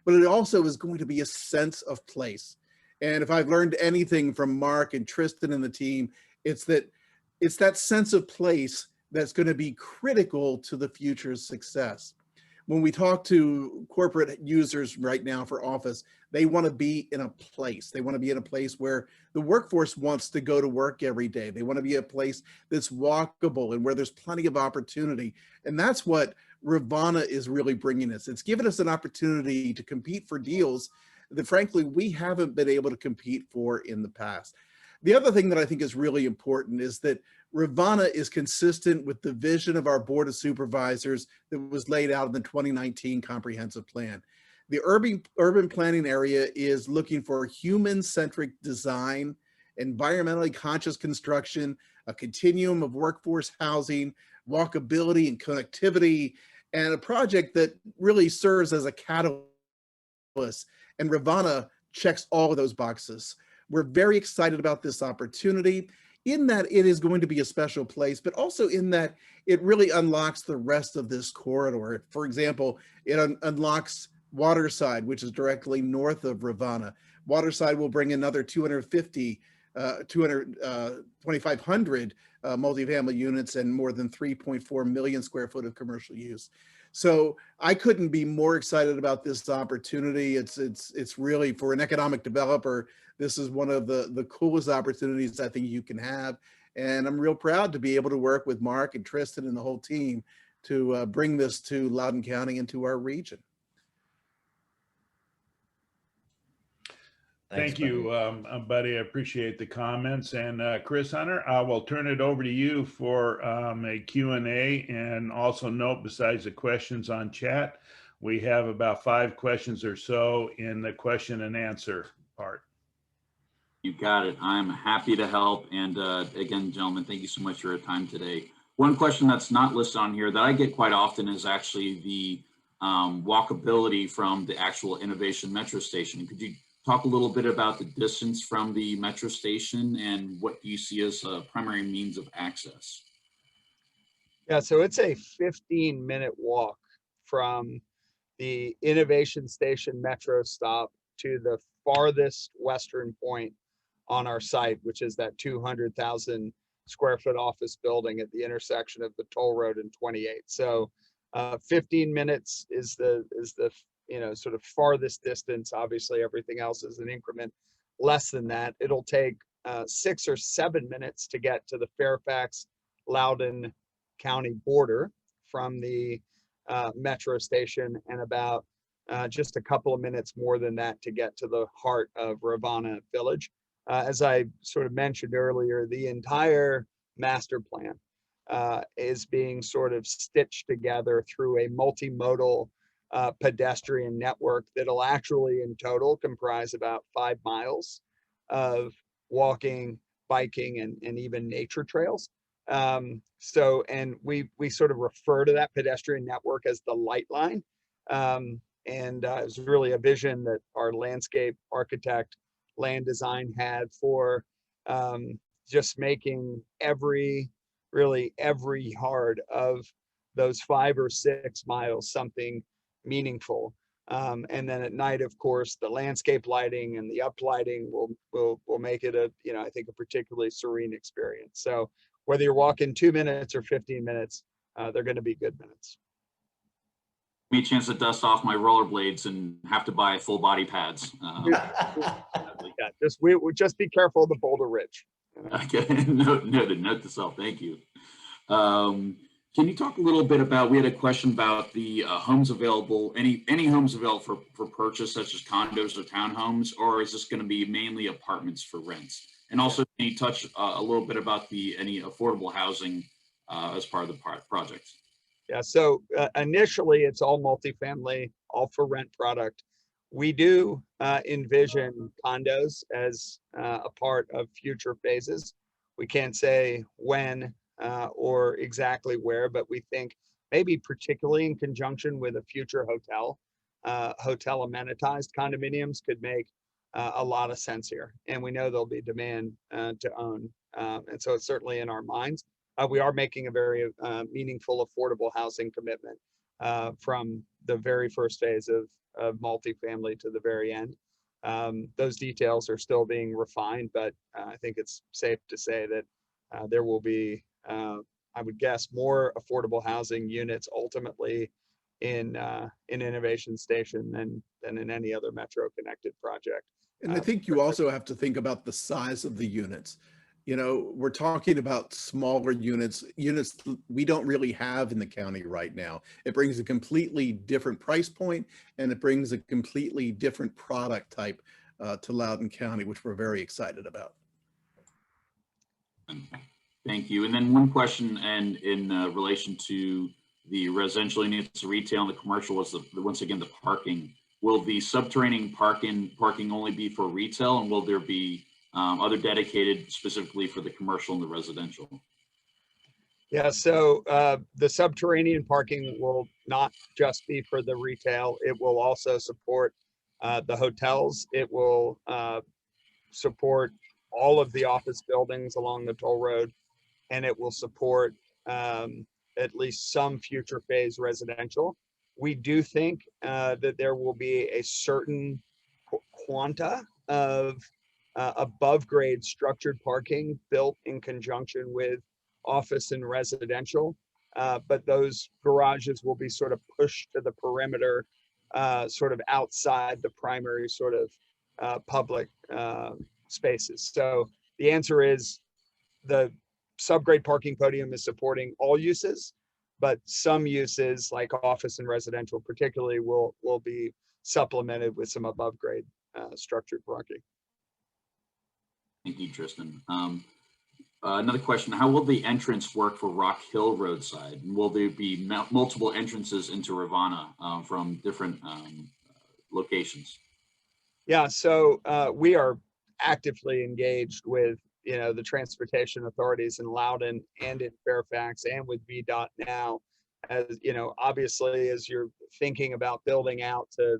But it also is going to be a sense of place. And if I've learned anything from Mark and Tristan and the team, it's that sense of place that's going to be critical to the future's success. When we talk to corporate users right now for office, they want to be in a place. They want to be in a place where the workforce wants to go to work every day. They want to be a place that's walkable and where there's plenty of opportunity. And that's what Rivana is really bringing us. It's given us an opportunity to compete for deals that frankly, we haven't been able to compete for in the past. The other thing that I think is really important is that Ravana is consistent with the vision of our Board of Supervisors that was laid out in the 2019 Comprehensive Plan. The urban planning area is looking for human-centric design, environmentally conscious construction, a continuum of workforce housing, walkability and connectivity, and a project that really serves as a catalyst. And Ravana checks all of those boxes. We're very excited about this opportunity in that it is going to be a special place, but also in that it really unlocks the rest of this corridor. For example, it unlocks Waterside, which is directly north of Ravana. Waterside will bring another 2,500 multifamily units and more than 3.4 million square foot of commercial use. So I couldn't be more excited about this opportunity. It's really, for an economic developer, this is one of the coolest opportunities I think you can have. And I'm real proud to be able to work with Mark and Tristan and the whole team to bring this to Loudoun County and to our region. Thank you, buddy. I appreciate the comments. And Chris Hunter, I will turn it over to you for a Q&A. And also note, besides the questions on chat, we have about 5 questions or so in the question and answer part. You got it. I'm happy to help. And again, gentlemen, thank you so much for your time today. One question that's not listed on here that I get quite often is actually the walkability from the actual Innovation Metro Station. Could you talk a little bit about the distance from the metro station and what you see as a primary means of access? Yeah, so it's a 15-minute walk from the Innovation Station metro stop to the farthest western point on our site, which is that 200,000 square foot office building at the intersection of the toll road and 28. So 15 minutes is the sort of farthest distance. Obviously, everything else is an increment less than that. It'll take 6 or 7 minutes to get to the Fairfax-Loudoun County border from the metro station, and about just a couple of minutes more than that to get to the heart of Ravana Village. As I sort of mentioned earlier, the entire master plan is being sort of stitched together through a multimodal pedestrian network that'll actually in total comprise about 5 miles of walking, biking, and even nature trails. And we sort of refer to that pedestrian network as the light line. It was really a vision that our landscape architect, land design had for just making every yard of those 5 or 6 miles something meaningful. And then at night, of course, the landscape lighting and the uplighting will make it I think a particularly serene experience. So whether you're walking 2 minutes or 15 minutes, they're going to be good minutes. Give me a chance to dust off my rollerblades and have to buy full body pads. Just be careful of the Boulder Ridge. Okay, note to self. Thank you. Can you talk a little bit about, we had a question about the homes available, any homes available for purchase, such as condos or townhomes, or is this going to be mainly apartments for rents? And also, can you touch a little bit about any affordable housing as part of the project? Yeah, so initially it's all multifamily, all for rent product. We do envision condos as a part of future phases. We can't say when or exactly where, but we think maybe particularly in conjunction with a future hotel, hotel amenitized condominiums could make a lot of sense here. And we know there'll be demand to own. And so it's certainly in our minds. We are making a very meaningful affordable housing commitment from the very first phase of multifamily to the very end. Those details are still being refined, but I think it's safe to say that there will be, I would guess, more affordable housing units ultimately in Innovation Station than in any other Metro connected project. And I think you also have to think about the size of the units. You know, we're talking about smaller units we don't really have in the county right now. It brings a completely different price point, and it brings a completely different product type to Loudoun County, which we're very excited about. Thank you. And then one question, and in relation to the residential units, the retail, and the commercial, was once again the parking. Will the subterranean parking only be for retail, and will there be other dedicated specifically for the commercial and the residential? Yeah, so the subterranean parking will not just be for the retail. It will also support the hotels. It will support all of the office buildings along the toll road, and it will support at least some future phase residential. We do think that there will be a certain quanta of above grade structured parking built in conjunction with office and residential, but those garages will be sort of pushed to the perimeter, sort of outside the primary sort of public spaces. So the answer is the subgrade parking podium is supporting all uses, but some uses like office and residential particularly will be supplemented with some above grade structured parking. Thank you, Tristan. Another question, how will the entrance work for Rock Hill Roadside? And will there be multiple entrances into Ravana from different locations? Yeah, so we are actively engaged with the transportation authorities in Loudoun and in Fairfax and with VDOT now. As obviously, as you're thinking about building out to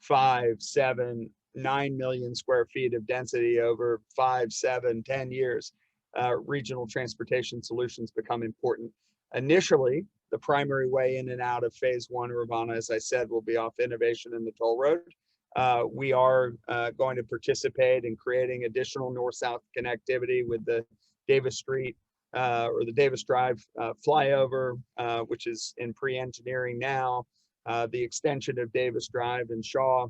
5, 7, 9 million square feet of density over 5, 7, 10 years, regional transportation solutions become important. Initially, the primary way in and out of phase 1 Ravana, as I said, will be off Innovation and the toll road. We are going to participate in creating additional north-south connectivity with the Davis Street or the Davis Drive flyover, which is in pre-engineering now. The extension of Davis Drive and Shaw,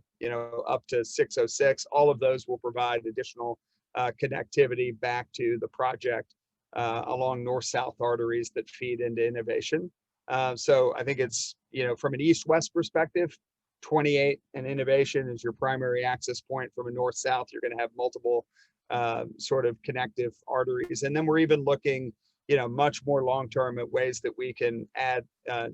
up to 606. All of those will provide additional connectivity back to the project along north-south arteries that feed into Innovation. So I think it's, from an east-west perspective, 28 and Innovation is your primary access point. From a north-south, you're going to have multiple sort of connective arteries. And then we're even looking, much more long-term at ways that we can add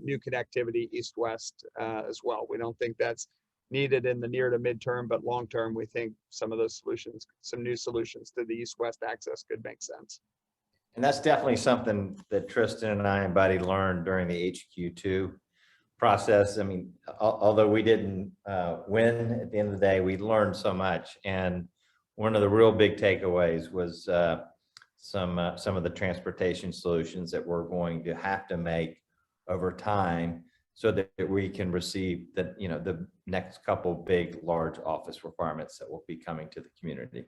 new connectivity east-west as well. We don't think that's needed in the near to midterm, but long-term, we think some of those solutions, some new solutions to the east-west access could make sense. And that's definitely something that Tristan and I and Buddy learned during the HQ2 process. I mean, although we didn't win at the end of the day, we learned so much. And one of the real big takeaways was some of the transportation solutions that we're going to have to make over time so that we can receive the next couple big, large office requirements that will be coming to the community.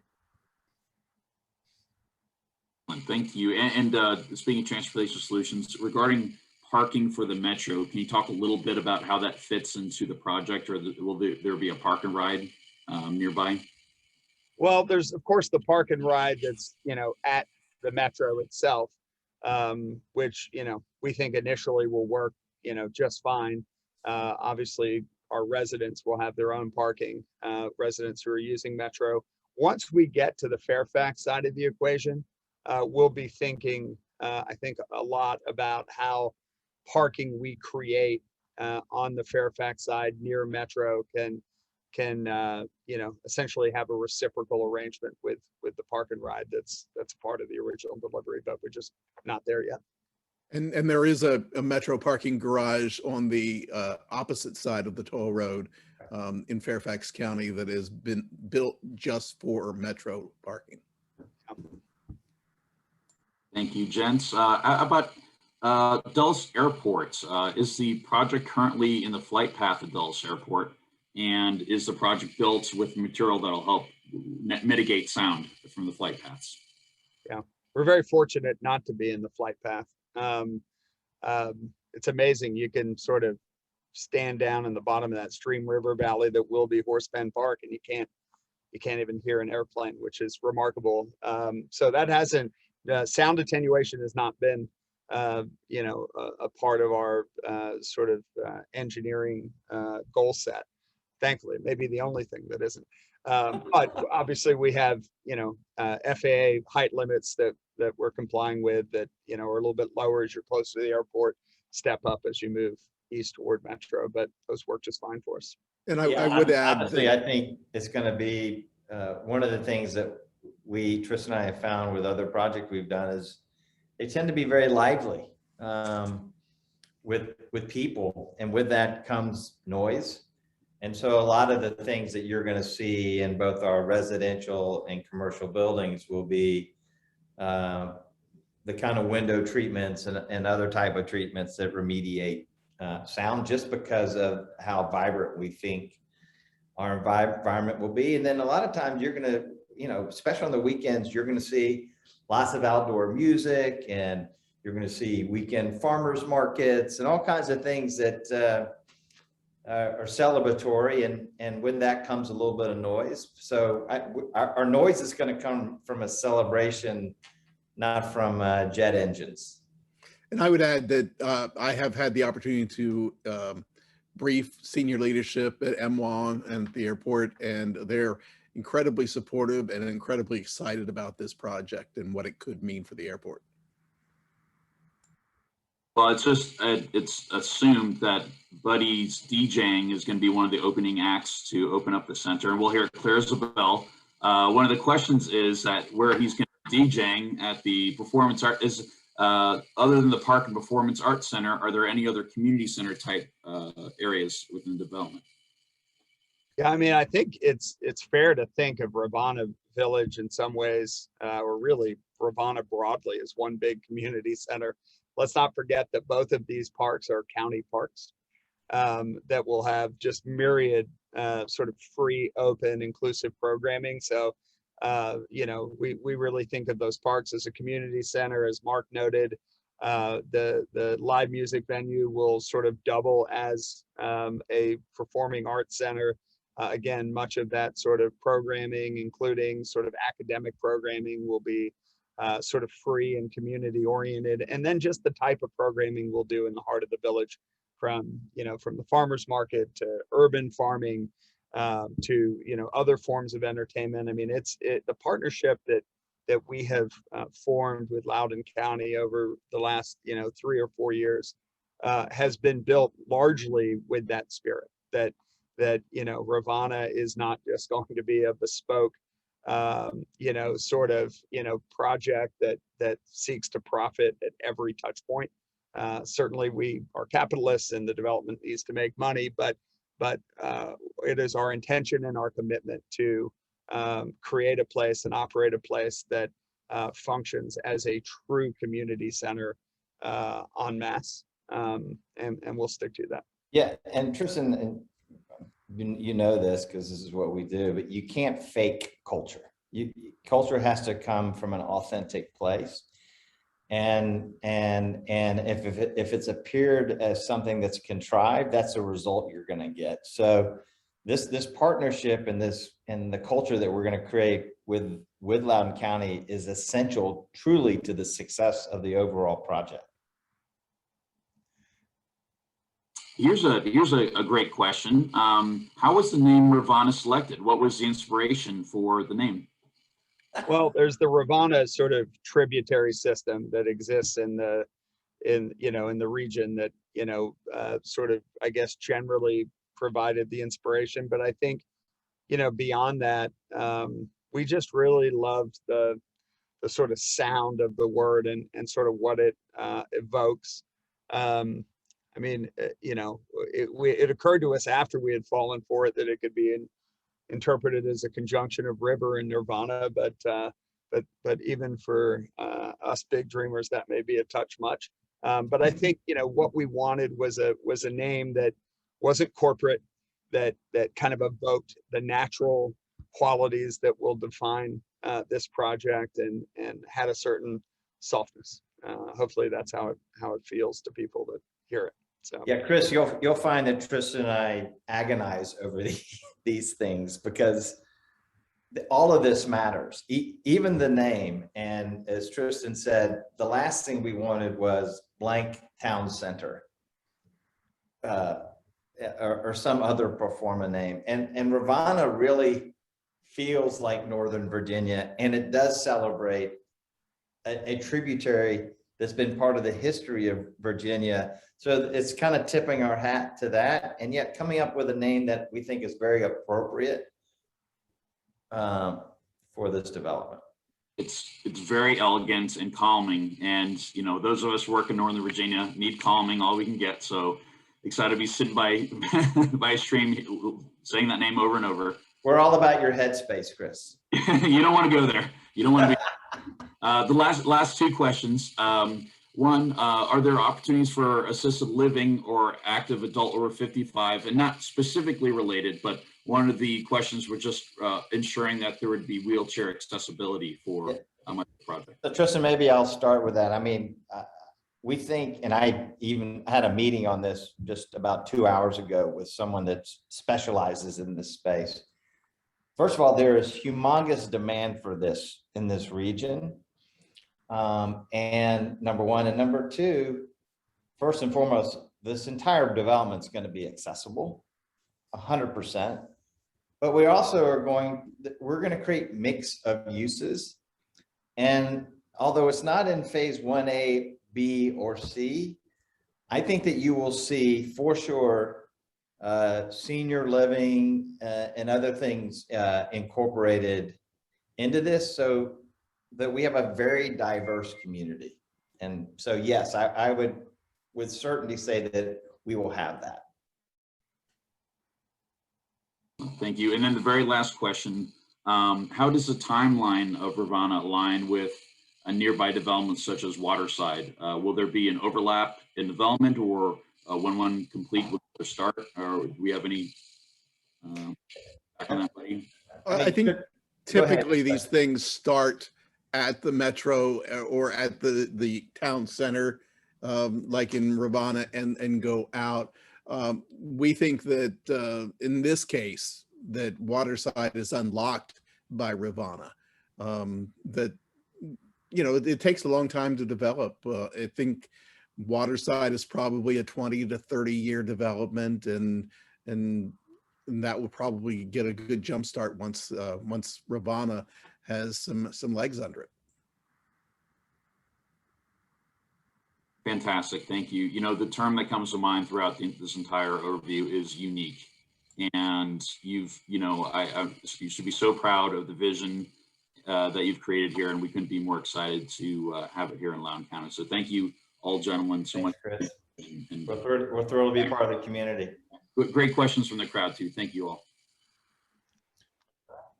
Thank you. And speaking of transportation solutions, regarding parking for the Metro, can you talk a little bit about how that fits into the project, or will there be a park and ride nearby? Well, there's of course the park and ride that's at the Metro itself, which, we think initially will work, just fine. Obviously, our residents will have their own parking, residents who are using Metro. Once we get to the Fairfax side of the equation, we'll be thinking, I think, a lot about how parking we create on the Fairfax side near Metro can essentially have a reciprocal arrangement with the park and ride that's part of the original delivery, but we're just not there yet. And there is a Metro parking garage on the opposite side of the toll road in Fairfax County that has been built just for Metro parking. Thank you, gents. About Dulles Airport, is the project currently in the flight path of Dulles Airport? And is the project built with material that'll help mitigate sound from the flight paths? Yeah, we're very fortunate not to be in the flight path. It's amazing. You can sort of stand down in the bottom of that stream river valley that will be Horsepen Park, and you can't even hear an airplane, which is remarkable. So that hasn't, sound attenuation has not been, a part of our sort of engineering goal set. Thankfully, maybe the only thing that isn't. But obviously we have, FAA height limits that we're complying with that, are a little bit lower as you're close to the airport, step up as you move east toward Metro, but those work just fine for us. And I would add, honestly, I think it's going to be one of the things that Tristan and I have found with other projects we've done is they tend to be very lively with people, and with that comes noise. And so a lot of the things that you're going to see in both our residential and commercial buildings will be the kind of window treatments and other type of treatments that remediate sound, just because of how vibrant we think our environment will be. And then a lot of times you're going to, especially on the weekends, you're going to see lots of outdoor music, and you're going to see weekend farmers markets and all kinds of things that are celebratory, and with that comes a little bit of noise. So our noise is going to come from a celebration, not from jet engines. and I would add that I have had the opportunity to brief senior leadership at MWA and at the airport, and they're incredibly supportive and incredibly excited about this project and what it could mean for the airport. Well, it's just, it's assumed that Buddy's DJing is going to be one of the opening acts to open up the center, and we'll hear it clear as a bell. One of the questions is that where he's going to be DJing at the Performance Art is, other than the Park and Performance Arts Center, are there any other community center type areas within development? Yeah, I mean, I think it's fair to think of Ravana Village in some ways, or really Ravana broadly, as one big community center. Let's not forget that both of these parks are county parks that will have just myriad sort of free, open, inclusive programming. So, we really think of those parks as a community center. As Mark noted, the live music venue will sort of double as a performing arts center. Again, much of that sort of programming, including sort of academic programming, will be sort of free and community oriented. And then just the type of programming we'll do in the heart of the village, from the farmers market to urban farming to other forms of entertainment. I mean, the partnership that we have formed with Loudoun County over the last 3 or 4 years has been built largely with that spirit, that Ravana is not just going to be a bespoke sort of project that seeks to profit at every touch point. Certainly we are capitalists and the development needs to make money, but it is our intention and our commitment to create a place and operate a place that functions as a true community center en masse, and we'll stick to that. Yeah, and Tristan, and you know this because this is what we do, but you can't fake culture. Culture has to come from an authentic place, and if it's appeared as something that's contrived, that's the result you're going to get. So this partnership and the culture that we're going to create with Loudoun County is essential truly to the success of the overall project. Here's a great question. How was the name Ravana selected? What was the inspiration for the name? Well, there's the Ravana sort of tributary system that exists in the region that, sort of, I guess, generally provided the inspiration. But I think, beyond that, we just really loved the sort of sound of the word and sort of what it evokes. I mean, it occurred to us after we had fallen for it that it could be interpreted as a conjunction of river and nirvana, but even for us big dreamers, that may be a touch much. But I think what we wanted was a name that wasn't corporate, that kind of evoked the natural qualities that will define this project and had a certain softness. Hopefully that's how it feels to people that hear it. So yeah, Chris, you'll find that Tristan and I agonize over these things because all of this matters, even the name. And as Tristan said, the last thing we wanted was blank town center or some other pro forma name. And Ravana really feels like Northern Virginia, and it does celebrate a tributary that's been part of the history of Virginia. So it's kind of tipping our hat to that, and yet coming up with a name that we think is very appropriate for this development. It's very elegant and calming, and those of us who work in Northern Virginia need calming all we can get. So excited to be sitting by by a stream saying that name over and over. We're all about your headspace, Chris. You don't want to go there. You don't want to be. The last two questions. One, are there opportunities for assisted living or active adult over 55? And not specifically related, but one of the questions were just ensuring that there would be wheelchair accessibility for the project. So Tristan, maybe I'll start with that. I mean, we think, and I even had a meeting on this just about 2 hours ago with someone that specializes in this space. First of all, there is humongous demand for this in this region. And number one, and number two, first and foremost, this entire development is going to be accessible 100%. But we also we're going to create mix of uses. And although it's not in phase 1A, B, or C, I think that you will see for sure senior living and other things incorporated into this, so that we have a very diverse community. And so, yes, I would with certainty say that we will have that. Thank you. And then the very last question, how does the timeline of Ravana align with a nearby development such as Waterside? Will there be an overlap in development, or when one complete will start, or do we have any back on that, buddy? I think typically these things start at the metro or at the town center, like in Ravana, and go out. We think that in this case, that Waterside is unlocked by Ravana. That, it takes a long time to develop. I think Waterside is probably a 20 to 30 year development, and that will probably get a good jump start once Ravana has some legs under it. Fantastic, thank you. The term that comes to mind throughout this entire overview is unique, and you should be so proud of the vision that you've created here, and we couldn't be more excited to have it here in Loudoun County. So thank you all gentlemen so much. Chris. And we're thrilled to be part of the community. Great questions from the crowd too. Thank you all.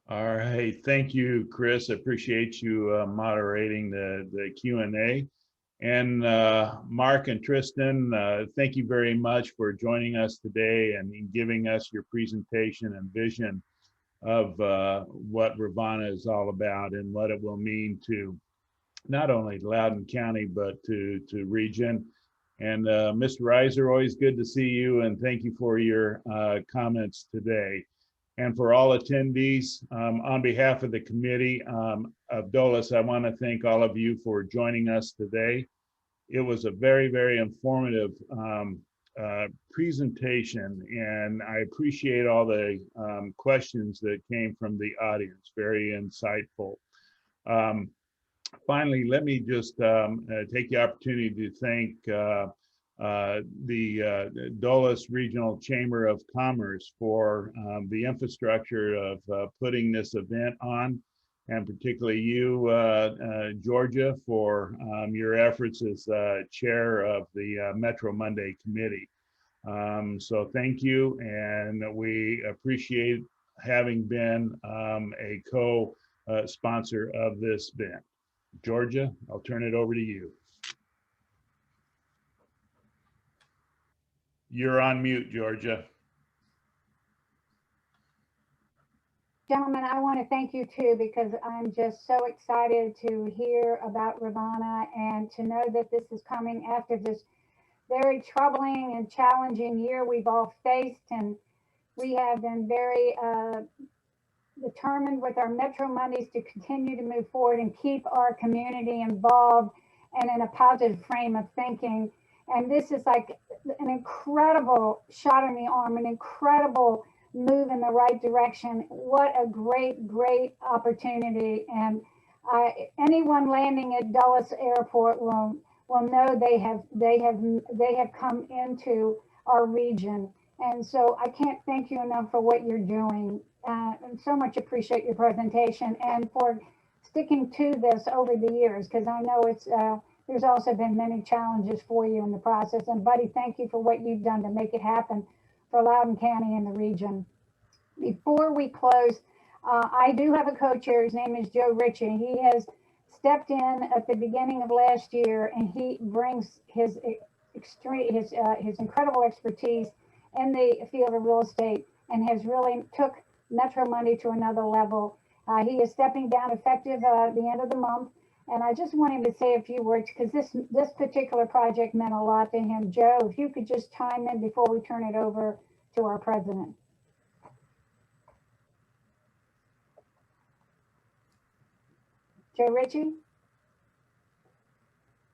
All right, thank you, Chris. I appreciate you moderating the Q&A. And Mark and Tristan, thank you very much for joining us today and giving us your presentation and vision of what Ravana is all about and what it will mean to not only Loudoun County, but to region. And Mr. Reiser, always good to see you, and thank you for your comments today. And for all attendees, on behalf of the committee of Dulles, I want to thank all of you for joining us today. It was a very, very informative presentation, and I appreciate all the questions that came from the audience, very insightful. Finally, let me just take the opportunity to thank the Dulles Regional Chamber of Commerce for the infrastructure of putting this event on, and particularly you, Georgia, for your efforts as chair of the Metro Monday Committee. So thank you, and we appreciate having been a co-sponsor of this event. Georgia, I'll turn it over to you. You're on mute, Georgia. Gentlemen, I want to thank you too, because I'm just so excited to hear about Ravana and to know that this is coming after this very troubling and challenging year we've all faced. And we have been very determined with our Metro Mondays to continue to move forward and keep our community involved and in a positive frame of thinking. And this is like an incredible shot in the arm, an incredible move in the right direction. What a great, great opportunity. And anyone landing at Dulles Airport will know they have come into our region. And so I can't thank you enough for what you're doing. And so much appreciate your presentation and for sticking to this over the years, because I know it's there's also been many challenges for you in the process. And Buddy, thank you for what you've done to make it happen for Loudoun County and the region. Before we close, I do have a co-chair. His name is Joe Ritchie. He has stepped in at the beginning of last year, and he brings his incredible expertise in the field of real estate and has really took Metro Monday to another level. He is stepping down effective at the end of the month. And I just want him to say a few words, because this particular project meant a lot to him. Joe, if you could just chime in before we turn it over to our president. Joe Ritchie?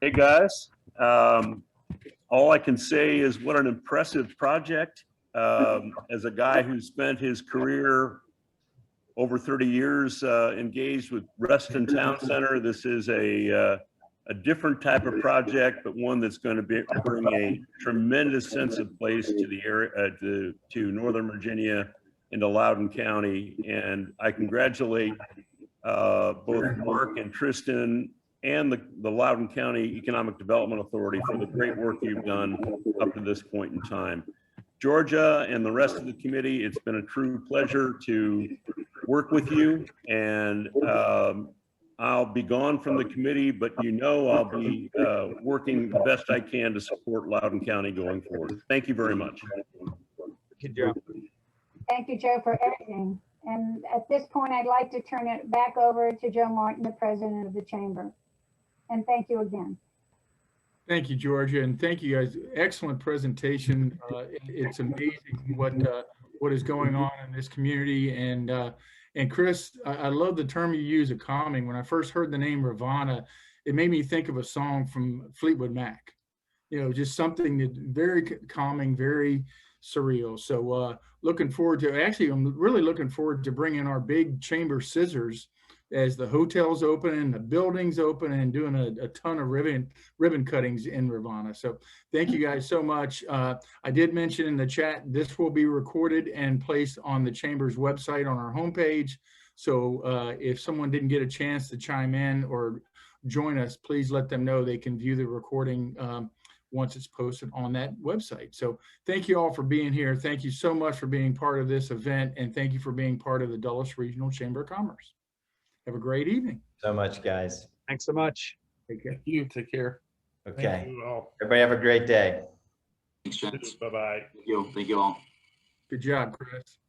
Hey guys, all I can say is what an impressive project. As a guy who spent his career over 30 years engaged with Reston Town Center, this is a different type of project, but one that's going to bring a tremendous sense of place to the area, to Northern Virginia and to Loudoun County. And I congratulate both Mark and Tristan and the Loudoun County Economic Development Authority for the great work you've done up to this point in time. Georgia and the rest of the committee, it's been a true pleasure to work with you, and I'll be gone from the committee, but you know I'll be working the best I can to support Loudoun County going forward. Thank you very much. Thank you, Joe. Thank you, Joe, for everything. And at this point, I'd like to turn it back over to Joe Martin, the president of the chamber. And thank you again. Thank you, Georgia, and thank you guys. Excellent presentation. It's amazing what is going on in this community. And Chris, I love the term you use of calming. When I first heard the name Ravana, it made me think of a song from Fleetwood Mac. You know, just something that very calming, very surreal. So looking forward to, actually, I'm really looking forward to bringing our big chamber scissors as the hotel's open and the building's open, and doing a ton of ribbon cuttings in Ravana. So thank you guys so much. I did mention in the chat, this will be recorded and placed on the chamber's website on our homepage. So if someone didn't get a chance to chime in or join us, please let them know they can view the recording once it's posted on that website. So thank you all for being here. Thank you so much for being part of this event, and thank you for being part of the Dulles Regional Chamber of Commerce. Have a great evening. So much, guys. Thanks so much. Take care. Thank you. Take care. Thank Okay. you all. Everybody have a great day. Thanks, gents. Bye-bye. Thank you all. Good job, Chris.